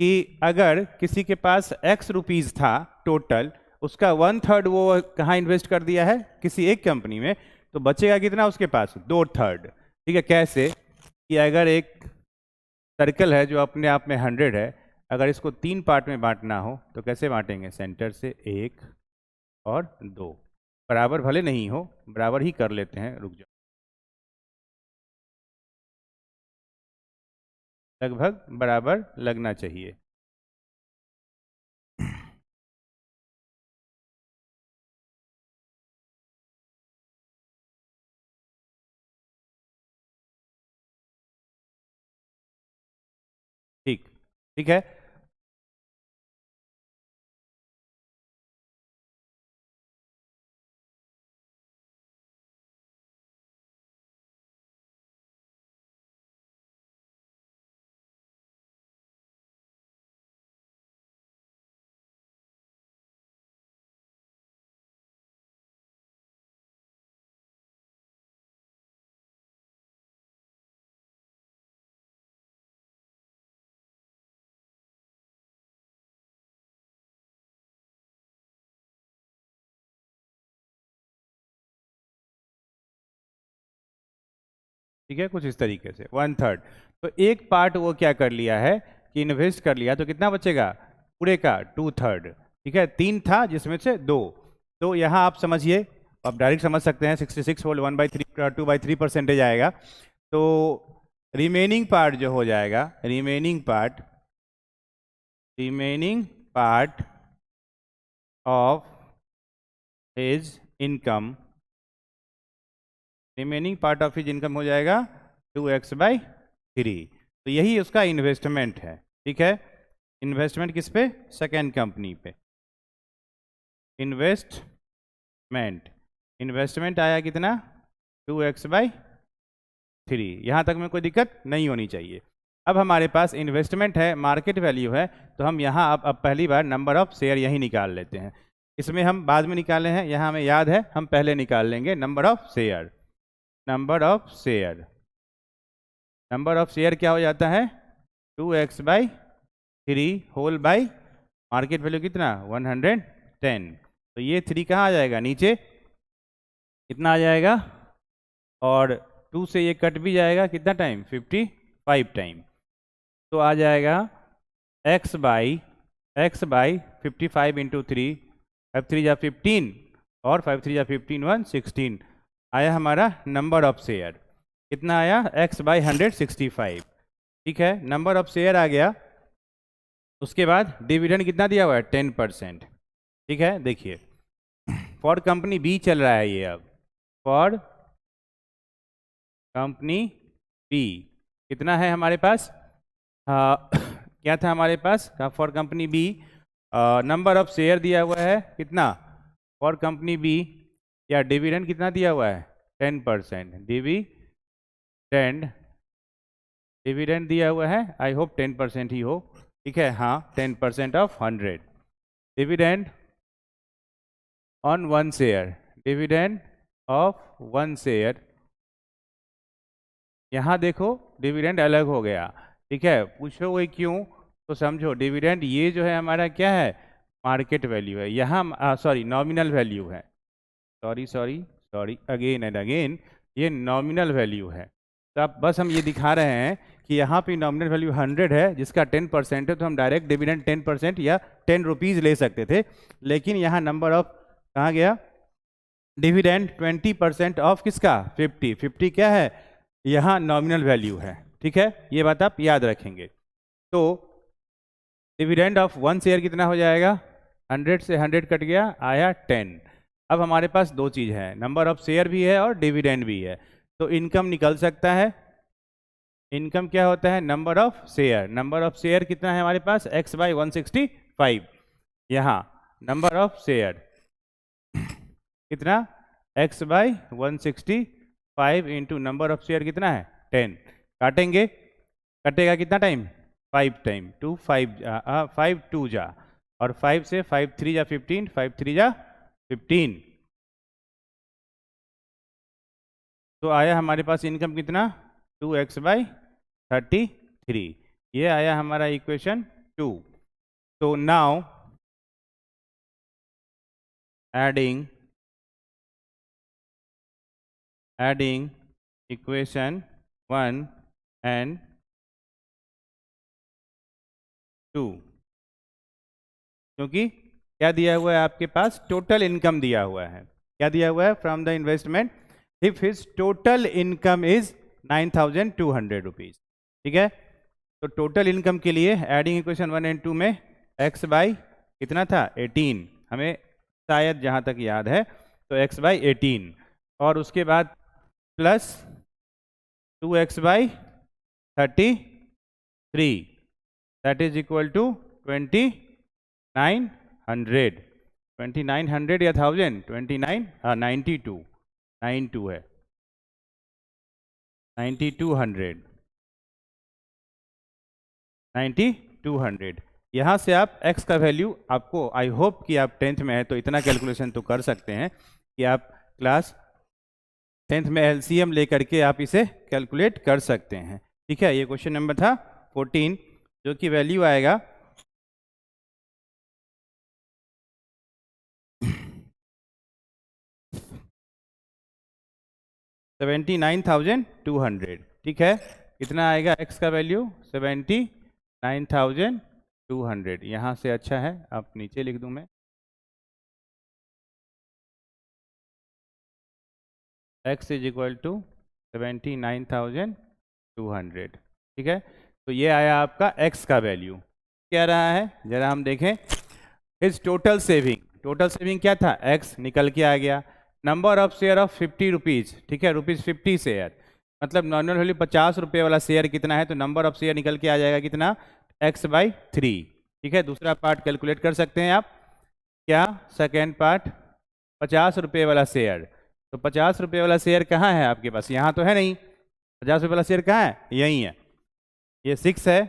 कि अगर किसी के पास x रुपीज़ था टोटल, उसका 1/3 वो कहाँ इन्वेस्ट कर दिया है, किसी एक कंपनी में, तो बचेगा कितना उसके पास, 2/3, ठीक है, कैसे कि अगर एक सर्कल है जो अपने आप में 100 है, अगर इसको 3 पार्ट में बांटना हो तो कैसे बांटेंगे? सेंटर से 1 और 2, बराबर भले नहीं हो, बराबर ही कर लेते हैं, रुक जाओ, लगभग बराबर लगना चाहिए। ठीक, ठीक है। ठीक है, कुछ इस तरीके से 1/3। तो एक पार्ट वो क्या कर लिया है कि इन्वेस्ट कर लिया, तो कितना बचेगा? पूरे का 2/3। ठीक है, 3 था जिसमें से 2। तो यहाँ आप समझिए, आप डायरेक्ट समझ सकते हैं, 66 होल 1/3 2/3% आएगा। तो रिमेनिंग पार्ट जो हो जाएगा, remaining part of his income, remaining part of his income हो जाएगा 2x/3। तो यही उसका इन्वेस्टमेंट है। ठीक है, इन्वेस्टमेंट किस पे? सेकेंड कंपनी पे। इन्वेस्टमेंट आया कितना? 2x/3। यहाँ तक में कोई दिक्कत नहीं होनी चाहिए। अब हमारे पास इन्वेस्टमेंट है, मार्केट वैल्यू है, तो हम यहाँ अब पहली बार नंबर ऑफ शेयर यही निकाल लेते हैं। इसमें हम बाद में निकाले हैं, यहाँ हमें याद है, हम पहले निकाल लेंगे number of share. Number of share क्या हो जाता है? 2x/3 whole by market value कितना? 110। तो ये 3 कहाँ आ जाएगा? नीचे कितना आ जाएगा? और 2 से ये कट भी जाएगा, कितना टाइम? 55 टाइम। तो आ जाएगा x/55 इंटू 3, 5 3 जा 15 और 5 3 जा 15 116 आया हमारा नंबर ऑफ शेयर। कितना आया? x/165। ठीक है, नंबर ऑफ शेयर आ गया। उसके बाद डिविडेंड कितना दिया हुआ है? 10%। ठीक है, देखिए फॉर कंपनी बी चल रहा है ये। अब फॉर कंपनी बी कितना है हमारे पास? क्या था हमारे पास? For company B number of share दिया हुआ है कितना? फॉर कंपनी बी या डिविडेंड कितना दिया हुआ है? 10%। डिविडेंड दिया हुआ है, आई होप 10% ही हो। ठीक है, हाँ, 10% of 100। Dividend on 1 share, dividend of 1 share. यहाँ देखो डिविडेंड अलग हो गया। ठीक है, पूछोगे क्यों? तो समझो, डिविडेंड ये जो है हमारा क्या है? मार्केट वैल्यू है। यहाँ सॉरी, नॉमिनल वैल्यू है। सॉरी अगेन एंड अगेन, ये नॉमिनल वैल्यू है। तो अब बस हम ये दिखा रहे हैं कि यहाँ पे नॉमिनल वैल्यू 100 है, जिसका 10% है, तो हम डायरेक्ट डिविडेंड 10% या 10 रुपीज़ ले सकते थे। लेकिन यहाँ नंबर ऑफ कहाँ गया? डिविडेंड 20% ऑफ किसका? 50 क्या है? यहाँ नॉमिनल वैल्यू है। ठीक है, ये बात आप याद रखेंगे। तो डिविडेंड ऑफ 1 शेयर कितना हो जाएगा? 100 से 100 कट गया, आया 10। अब हमारे पास दो चीज़ है, नंबर ऑफ शेयर भी है और डिविडेंड भी है। तो इनकम निकल सकता है। इनकम क्या होता है? Number of share. Number of share कितना है हमारे पास? x/165। यहाँ नंबर ऑफ शेयर कितना? x/165 into number of share कितना है? 10। काटेंगे, कटेगा कितना टाइम? 5 टाइम। 5 2 जा, और 5 से 5 3 जा 15, 5 3 जा 15। तो आया हमारे पास इनकम कितना? 2x/33। ये आया हमारा इक्वेशन 2। तो now adding equation 1 and two, क्योंकि क्या दिया हुआ है आपके पास, टोटल इनकम दिया हुआ है। क्या दिया हुआ है, from the investment if his total income is 9,200 rupees. ठीक है, तो टोटल इनकम के लिए एडिंग इक्वेशन 1 एंड 2 में x बाई कितना था 18, हमें शायद जहाँ तक याद है, तो x बाई 18, और उसके बाद plus 2x by 33, that is equal to 2900। 2900 या 1000, 29, हाँ 92, 92 है, 9200, 9200। यहाँ से आप x का वैल्यू, आपको आई होप कि आप 10th में है तो इतना कैलकुलेशन तो कर सकते हैं कि आप क्लास 10th में एलसीएम लेकर के आप इसे कैलकुलेट कर सकते हैं। ठीक है, ये क्वेश्चन नंबर था 14, जो कि वैल्यू आएगा 79,200। ठीक है, कितना आएगा x का वैल्यू 79,200। यहाँ से अच्छा है आप नीचे लिख दूं मैं, x इज इक्वल टू 79,200। ठीक है, तो ये आया आपका x का वैल्यू। क्या रहा है जरा हम देखें, is total saving, total saving क्या था, x निकल के आ गया, number of share of 50 rupees. ठीक है, ₹50 शेयर, मतलब नॉर्मल वैल्यू 50 रुपये वाला शेयर कितना है, तो नंबर ऑफ शेयर निकल के आ जाएगा कितना, x बाई 3। ठीक है, दूसरा पार्ट कैलकुलेट कर सकते हैं आप, क्या, सेकेंड पार्ट 50 रुपये वाला शेयर, तो 50 रुपये वाला शेयर कहाँ है आपके पास, यहाँ तो है नहीं, 50 रुपये वाला शेयर कहाँ है, यहीं है, ये 6 है,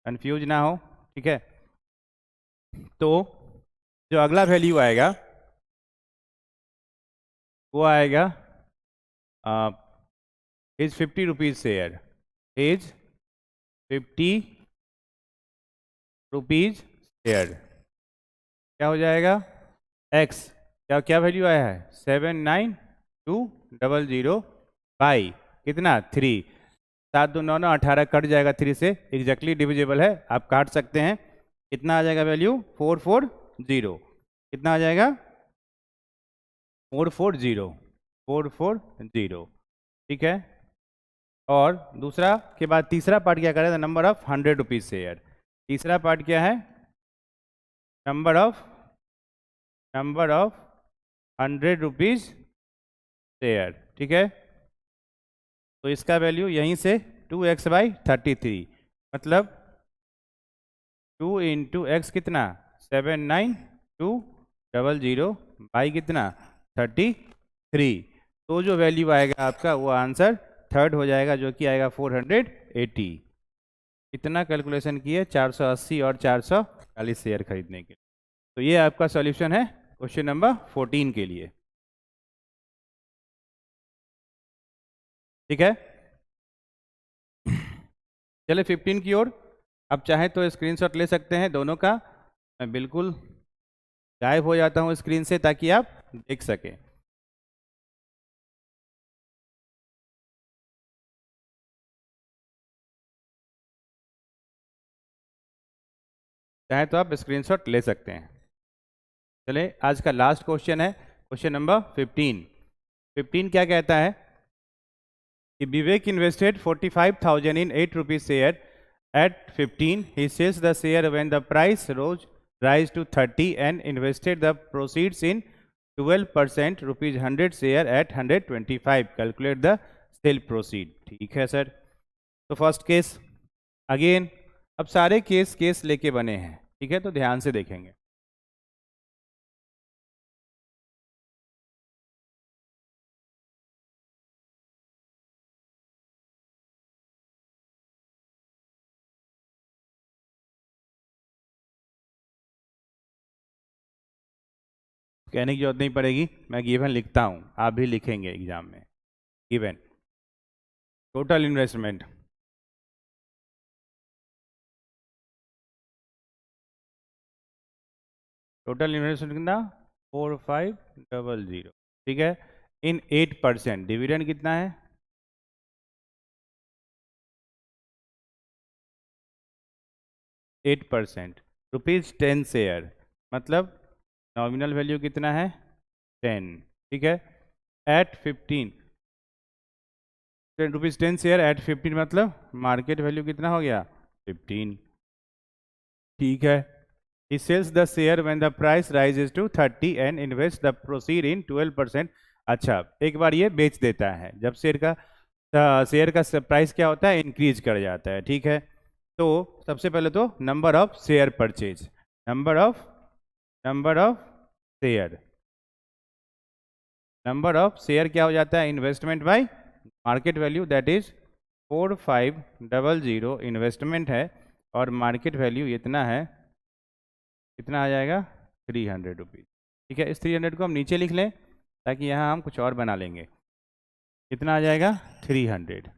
कंफ्यूज ना हो। ठीक है, तो जो अगला वैल्यू आएगा वो आएगा is 50 rupees share, is 50 rupees share, क्या हो जाएगा, x, क्या क्या वैल्यू आया है 79,200 बाई कितना 3, 7 2 9 9 18 कट जाएगा 3 से, एग्जैक्टली डिविजिबल है, आप काट सकते हैं, कितना आ जाएगा वैल्यू 440, कितना आ जाएगा 440, 440। ठीक है, और दूसरा के बाद तीसरा पार्ट क्या करेगा, नंबर ऑफ 100 रुपीज़ शेयर, तीसरा पार्ट क्या है, नंबर ऑफ 100 रुपीज़ शेयर। ठीक है, तो इसका वैल्यू यहीं से 2x बाई 33, मतलब 2 इंटू एक्स कितना 79,200 बाई कितना 33, तो जो वैल्यू आएगा आपका वो आंसर थर्ड हो जाएगा, जो कि आएगा 480। इतना कैलकुलेशन किए 480 और 440 शेयर खरीदने के लिए। तो ये आपका सॉल्यूशन है क्वेश्चन नंबर 14 के लिए। ठीक है, चले 15 की ओर। अब चाहे तो स्क्रीनशॉट ले सकते हैं दोनों का, मैं बिल्कुल गायब हो जाता हूँ स्क्रीन से ताकि आप देख सकें। चाहे तो आप स्क्रीनशॉट ले सकते हैं। चले, आज का लास्ट क्वेश्चन है क्वेश्चन नंबर 15। 15 क्या कहता है कि Vivek invested 45,000 in 8 rupees share at 15, he sells the share when the price rise to 30 and invested the proceeds in 12% rupees 100 share at 125, calculate the sale proceed। ठीक है सर, तो फर्स्ट केस अगेन, अब सारे केस लेके बने हैं। ठीक है, तो ध्यान से देखेंगे। कहने की जरूरत नहीं पड़ेगी, मैं गिवन लिखता हूँ, आप भी लिखेंगे एग्जाम में। Given total investment, total investment कितना 4500। ठीक है, इन 8%, डिविडेंड कितना है, 8%, ₹10 शेयर, मतलब नॉमिनल वैल्यू कितना है 10, ठीक है। एट 15 ₹10 शेयर एट 15 मतलब मार्केट वैल्यू कितना हो गया 15, ठीक है। He sells the share when the price rises to 30 and invests the proceed in 12%। अच्छा, एक बार ये बेच देता है जब शेयर का प्राइस क्या होता है इंक्रीज कर जाता है, ठीक है। तो सबसे पहले तो number of share purchase, number of share, number of share क्या हो जाता है investment by market value, that is 4500 investment है और मार्केट वैल्यू इतना है, कितना आ जाएगा 300 रुपीज़, ठीक है। इस 300 को हम नीचे लिख लें ताकि यहाँ हम कुछ और बना लेंगे, कितना आ जाएगा 300,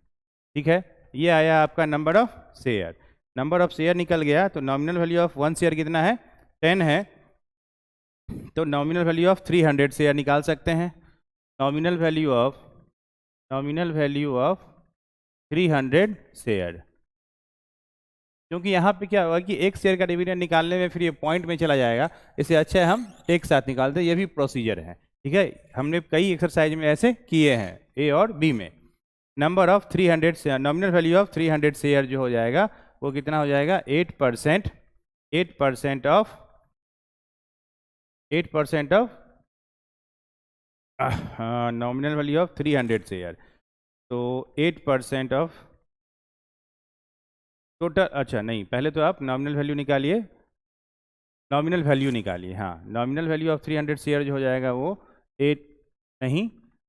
ठीक है। ये आया आपका number of share, number of share निकल गया तो नॉमिनल वैल्यू ऑफ 1 शेयर कितना है 10 है, तो नॉमिनल वैल्यू ऑफ 300 शेयर निकाल सकते हैं। नॉमिनल वैल्यू ऑफ 300 शेयर, क्योंकि यहाँ पे क्या होगा कि एक शेयर का डिविडेंड निकालने में फिर ये पॉइंट में चला जाएगा, इससे अच्छा है हम एक साथ निकालते हैं, ये भी प्रोसीजर है, ठीक है। हमने कई एक्सरसाइज में ऐसे किए हैं ए और बी में। Number of 300 share, nominal value of 300 share जो हो जाएगा वो कितना हो जाएगा 8% of nominal value of 300 share, तो 8% ऑफ टोटल, अच्छा नहीं, पहले तो आप नॉमिनल वैल्यू निकालिए, हाँ। नॉमिनल वैल्यू ऑफ 300 शेयर जो हो जाएगा वो 8 नहीं,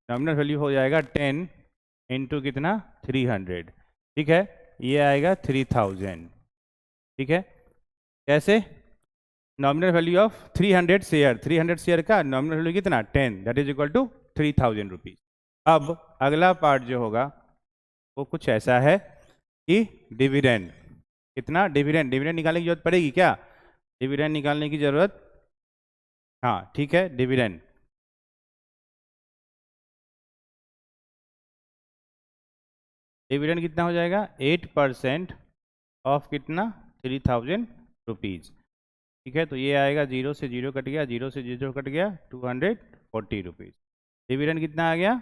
नॉमिनल वैल्यू हो जाएगा 10 इंटू कितना 300, ठीक है। ये आएगा 3000, ठीक है। कैसे, नॉमिनल वैल्यू ऑफ 300 शेयर का नॉमिनल वैल्यू कितना 10, that is equal to 3000 rupees. अब अगला पार्ट जो होगा वो कुछ ऐसा है कि डिविडेंड, कितना डिविडेंड निकालने की जरूरत पड़ेगी क्या, डिविडेंड निकालने की जरूरत, हाँ ठीक है। डिविडेंड कितना हो जाएगा 8% ऑफ कितना 3000 रुपीज़, ठीक है। तो ये आएगा 0 से 0 कट गया, 0 से 0 कट गया 240 रुपीज़, डिविडेंड कितना आ गया,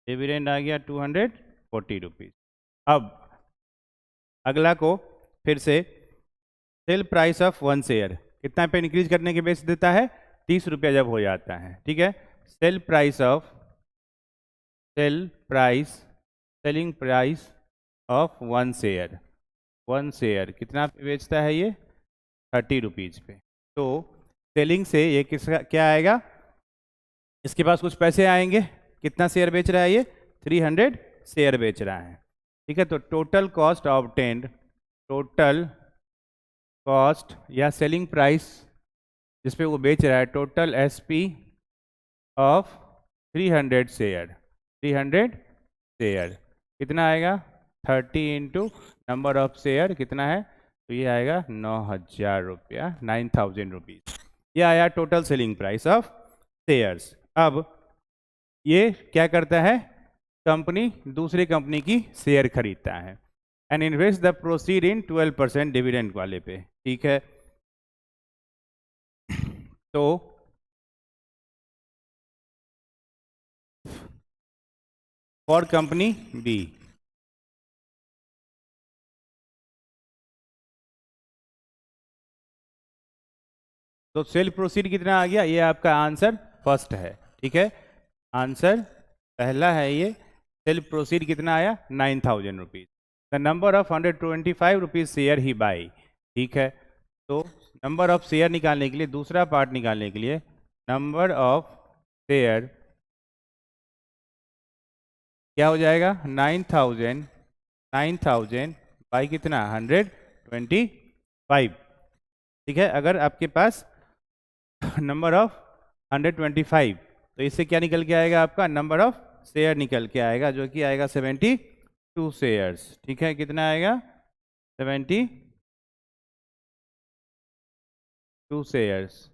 डिविडेंड आ गया 240 रुपीज़। अब अगला को फिर से सेल प्राइस ऑफ 1 शेयर कितना पे इंक्रीज करने के बेस देता है 30 रुपया जब हो जाता है, ठीक है। सेलिंग प्राइस ऑफ 1 शेयर कितना पे बेचता है ये 30 रुपीज़ पे, तो सेलिंग से ये किसका क्या आएगा, इसके पास कुछ पैसे आएंगे, कितना शेयर बेच रहा है ये 300 शेयर बेच रहा है, ठीक है। तो टोटल कॉस्ट या सेलिंग प्राइस जिस पे वो बेच रहा है, टोटल एसपी ऑफ 300 शेयर कितना आएगा 30 इंटू नंबर ऑफ शेयर कितना है, तो ये आएगा 9000 रुपया, 9000 रुपीज़, ये आया total selling price of shares. अब ये क्या करता है, कंपनी दूसरी कंपनी की शेयर खरीदता है and invest the proceed in 12% dividend वाले पे, ठीक है। तो फॉर कंपनी बी, तो सेल प्रोसीड कितना आ गया, ये आपका आंसर फर्स्ट है, ठीक है। आंसर पहला है ये, सेल प्रोसीड कितना आया 9000 rupees, the number of 125 rupees share he by, ठीक है। तो नंबर ऑफ शेयर निकालने के लिए, दूसरा पार्ट निकालने के लिए, नंबर ऑफ शेयर क्या हो जाएगा 9000 बाई कितना 125, ठीक है। अगर आपके पास नंबर ऑफ 125 तो इससे क्या निकल के आएगा, आपका नंबर ऑफ शेयर निकल के आएगा जो कि आएगा 72 शेयर्स, ठीक है। कितना आएगा 72 शेयर्स,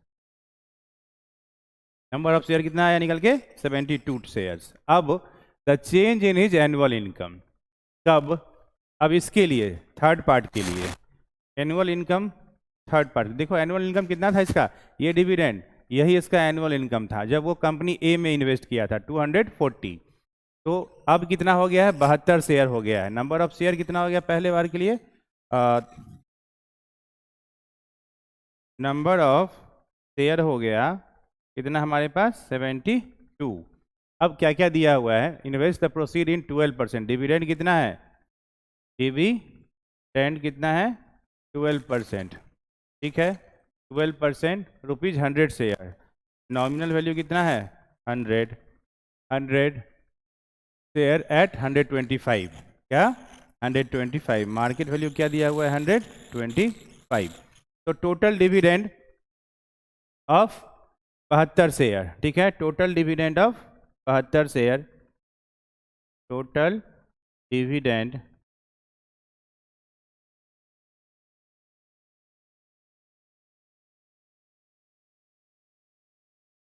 नंबर ऑफ शेयर कितना आया निकल के 72 शेयर्स। अब the change in his annual income, कब, अब इसके लिए थर्ड पार्ट के लिए एनुअल इनकम थर्ड पार्ट, देखो एनुअल इनकम कितना था इसका, ये डिविडेंड, यही इसका एनुअल इनकम था जब वो कंपनी ए में इन्वेस्ट किया था 240। तो अब कितना हो गया है, 72 शेयर हो गया है। नंबर ऑफ शेयर कितना हो गया पहले बार के लिए, नंबर ऑफ शेयर हो गया कितना हमारे पास 72। अब क्या क्या दिया हुआ है, invest the proceed in 12%, dividend कितना है, डिविडेंड कितना है 12%, ठीक है 12%, रुपीज 100 शेयर, नॉमिनल वैल्यू कितना है 100 शेयर एट 125, क्या 125, मार्केट वैल्यू क्या दिया हुआ है 125। तो टोटल डिविडेंड ऑफ 72 शेयर, ठीक है, total dividend of 72 share, total dividend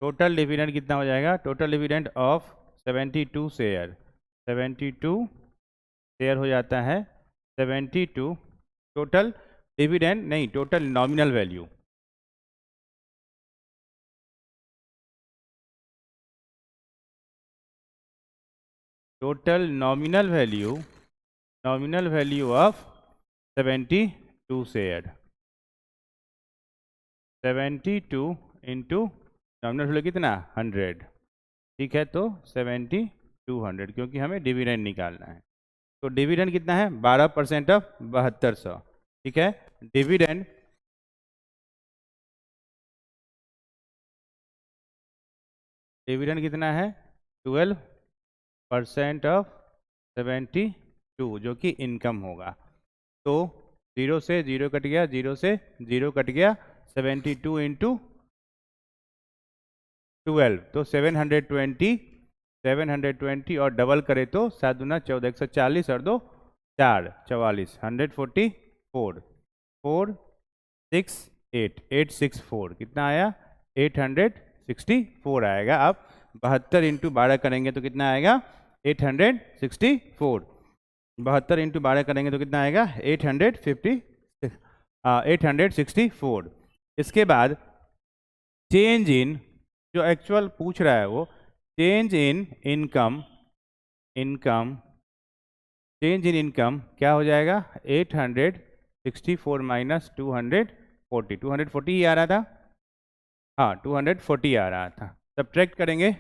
total dividend कितना हो जाएगा, total dividend of 72 share, 72 share हो जाता है 72, टोटल डिविडेंड नहीं, total nominal value, total nominal value of 72 share, 72 into nominal value कितना 100, ठीक है, तो 7200, क्योंकि हमें डिविडेंड निकालना है। तो डिविडेंड कितना है 12% ऑफ 7200, ठीक है, डिविडेंड कितना है 12% ऑफ 72, जो कि इनकम होगा। तो 0 से 0 कट गया, 0 से 0 कट गया, 72 इंटू 12, तो 720 और डबल करे तो 7 दूना 14, 140 और 2 4 44, 144, 864 कितना आया 864 आएगा। आप 72 इंटू 12 करेंगे तो कितना आएगा 864, 72 इंटू 12 करेंगे तो कितना आएगा 864। इसके बाद चेंज इन, जो एक्चुअल पूछ रहा है वो change in income, change in income क्या हो जाएगा 864 माइनस 240 ही आ रहा था, हाँ 240 आ रहा था, सब्ट्रैक्ट करेंगे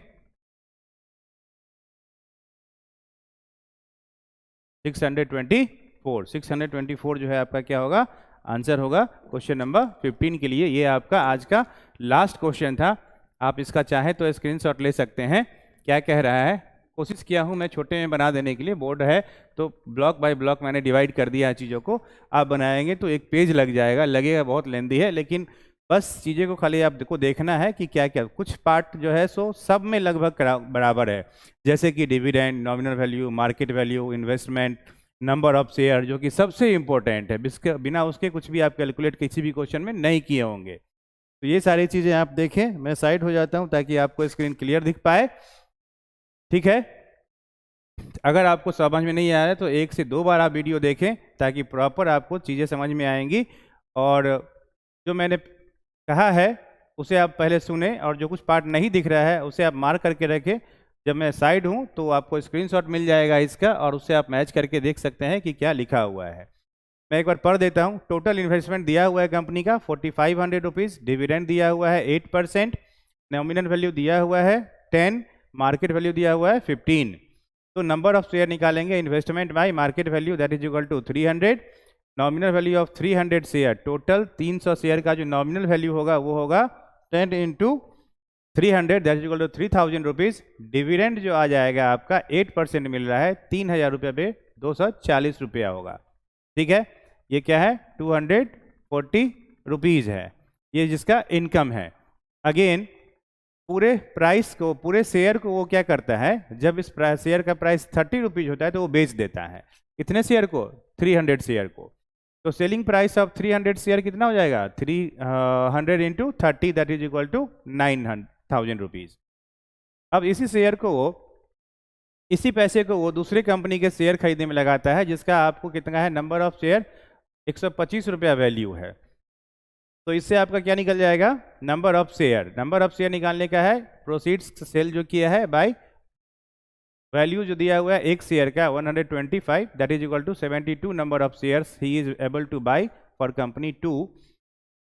624 जो है आपका क्या होगा आंसर होगा क्वेश्चन नंबर 15 के लिए। ये आपका आज का लास्ट क्वेश्चन था, आप इसका चाहे तो स्क्रीनशॉट ले सकते हैं। क्या कह रहा है, कोशिश किया हूँ मैं छोटे में बना देने के लिए, बोर्ड है तो ब्लॉक बाय ब्लॉक मैंने डिवाइड कर दिया है चीज़ों को, आप बनाएंगे तो एक पेज लग जाएगा, लगेगा बहुत लेंदी है, लेकिन बस चीज़ें को खाली आपको देखना है कि क्या क्या, कुछ पार्ट जो है सो सब में लगभग बराबर है, जैसे कि dividend, nominal value, market value, investment, number of share, जो कि सबसे इंपॉर्टेंट है, बिना उसके कुछ भी आप कैलकुलेट किसी भी क्वेश्चन में नहीं किए होंगे। तो ये सारी चीज़ें आप देखें, मैं साइड हो जाता हूं ताकि आपको स्क्रीन क्लियर दिख पाए, ठीक है। अगर आपको समझ में नहीं आ रहा है तो 1 से 2 बार आप वीडियो देखें ताकि प्रॉपर आपको चीज़ें समझ में आएंगी, और जो मैंने कहा है उसे आप पहले सुने, और जो कुछ पार्ट नहीं दिख रहा है उसे आप मार्क करके रखें। जब मैं साइड हूं तो आपको स्क्रीनशॉट मिल जाएगा इसका, और उससे आप मैच करके देख सकते हैं कि क्या लिखा हुआ है। मैं एक बार पढ़ देता हूं। टोटल इन्वेस्टमेंट दिया हुआ है कंपनी का 4500 रुपीज़, डिविडेंड दिया हुआ है 8%, नॉमिनल वैल्यू दिया हुआ है 10, मार्केट वैल्यू दिया हुआ है 15। तो नंबर ऑफ शेयर निकालेंगे, investment by market value that is equal to 300, nominal value of 300 share, total 300 share का जो नॉमिनल वैल्यू होगा वो होगा 10 into 300 that is equal to 3000 rupees. Dividend जो आ जाएगा आपका 8% मिल रहा है, 3000 रुपये पे 240 रुपया होगा, ठीक है। ये क्या है 240 रुपीज़ है, ये जिसका इनकम है। अगेन पूरे प्राइस को, पूरे शेयर को वो क्या करता है, जब इस शेयर का प्राइस 30 रुपीज़ होता है तो वो बेच देता है, कितने शेयर को 300 शेयर को। तो सेलिंग प्राइस ऑफ 300 शेयर कितना हो जाएगा 300 into 30 that is equal to 9000 rupees. अब इसी शेयर को वो इसी पैसे को वो दूसरे कंपनी के शेयर खरीदने में लगाता है जिसका आपको कितना है, नंबर ऑफ शेयर 125 रुपया वैल्यू है। तो इससे आपका क्या निकल जाएगा, number of share. Number of share निकालने का है, प्रोसीड्स सेल जो किया है बाय वैल्यू जो दिया हुआ है एक शेयर का 125, that is equal to 72 number of shares ही is able to buy for company 2।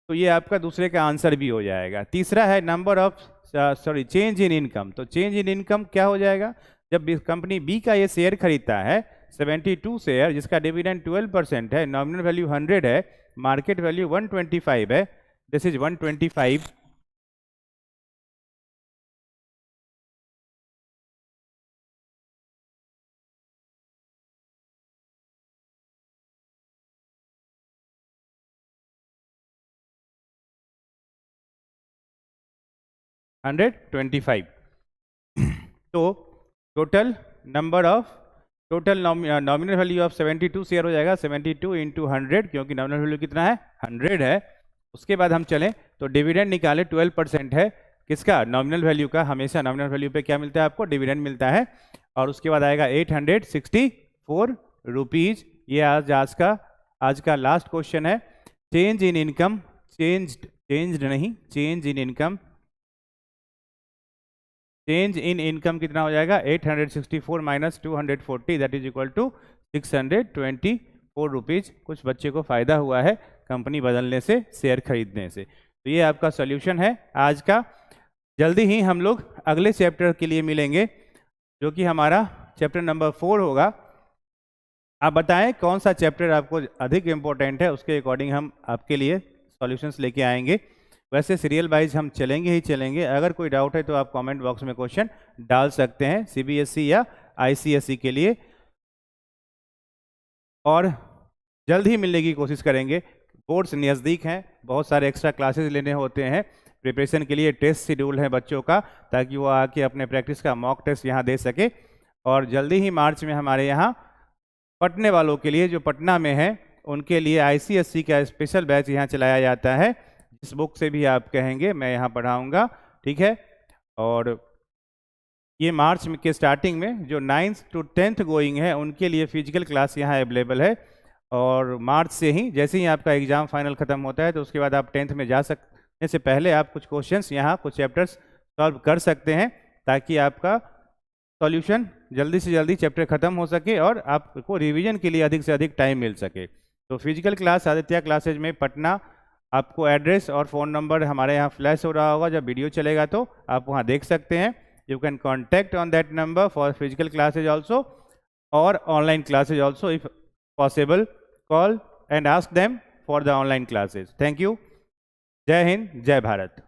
तो ये आपका दूसरे का आंसर भी हो जाएगा। तीसरा है number of change in income. तो चेंज इन इनकम क्या हो जाएगा, जब कंपनी बी का ये शेयर खरीदता है 72 शेयर जिसका डिविडेंड 12% है, नॉमिनल वैल्यू 100 है, मार्केट वैल्यू 125 है, दिस इज 125 125। तो total number of nominal value of 72 share हो जाएगा 72 इंटू 100, क्योंकि नॉमिनल वैल्यू कितना है 100 है। उसके बाद हम चलें तो डिविडेंड निकाले 12% है किसका, नॉमिनल वैल्यू का। हमेशा नॉमिनल वैल्यू पे क्या मिलता है आपको, डिविडेंड मिलता है। और उसके बाद आएगा 864 रुपीज। ये आज का लास्ट क्वेश्चन है। Change in income, change in income, change in income कितना हो जाएगा, 864 minus 240 that is equal to 624 rupees. कुछ बच्चे को फायदा हुआ है कंपनी बदलने से, शेयर खरीदने से। तो ये आपका सॉल्यूशन है आज का। जल्दी ही हम लोग अगले चैप्टर के लिए मिलेंगे जो कि हमारा चैप्टर नंबर 4 होगा। आप बताएं कौन सा चैप्टर आपको अधिक इम्पोर्टेंट है, उसके अकॉर्डिंग हम आपके लिए सॉल्यूशंस लेके आएंगे। वैसे सीरियल वाइज हम चलेंगे ही चलेंगे। अगर कोई डाउट है तो आप कमेंट बॉक्स में क्वेश्चन डाल सकते हैं सीबीएसई या आईसीएसई के लिए, और जल्द ही मिलने की कोशिश करेंगे। बोर्ड्स नज़दीक हैं, बहुत सारे एक्स्ट्रा क्लासेस लेने होते हैं प्रिपरेशन के लिए, टेस्ट शेड्यूल है बच्चों का, ताकि वो आके अपने प्रैक्टिस का मॉक टेस्ट यहाँ दे सके। और जल्दी ही मार्च में हमारे यहाँ पढ़ने वालों के लिए, जो पटना में है, उनके लिए आईसीएसई का स्पेशल बैच यहाँ चलाया जाता है। जिस बुक से भी आप कहेंगे मैं यहाँ पढ़ाऊँगा, ठीक है। और ये मार्च के स्टार्टिंग में जो 9th to 10th गोइंग है उनके लिए फिजिकल क्लास यहाँ अवेलेबल है। और मार्च से ही, जैसे ही आपका एग्ज़ाम फाइनल ख़त्म होता है तो उसके बाद आप 10th में जा सकने से पहले आप कुछ क्वेश्चंस यहाँ, कुछ चैप्टर्स सॉल्व कर सकते हैं, ताकि आपका सॉल्यूशन जल्दी से जल्दी चैप्टर ख़त्म हो सके और आपको रिवीजन के लिए अधिक से अधिक टाइम मिल सके। तो फिजिकल क्लास आदित्य क्लासेज में पटना, आपको एड्रेस और फ़ोन नंबर हमारे यहाँ फ्लैश हो रहा होगा, जब वीडियो चलेगा तो आप वहाँ देख सकते हैं। You can contact on that number for physical classes also or online classes also if possible. Call and ask them for the online classes. Thank you. जय हिंद, जय भारत।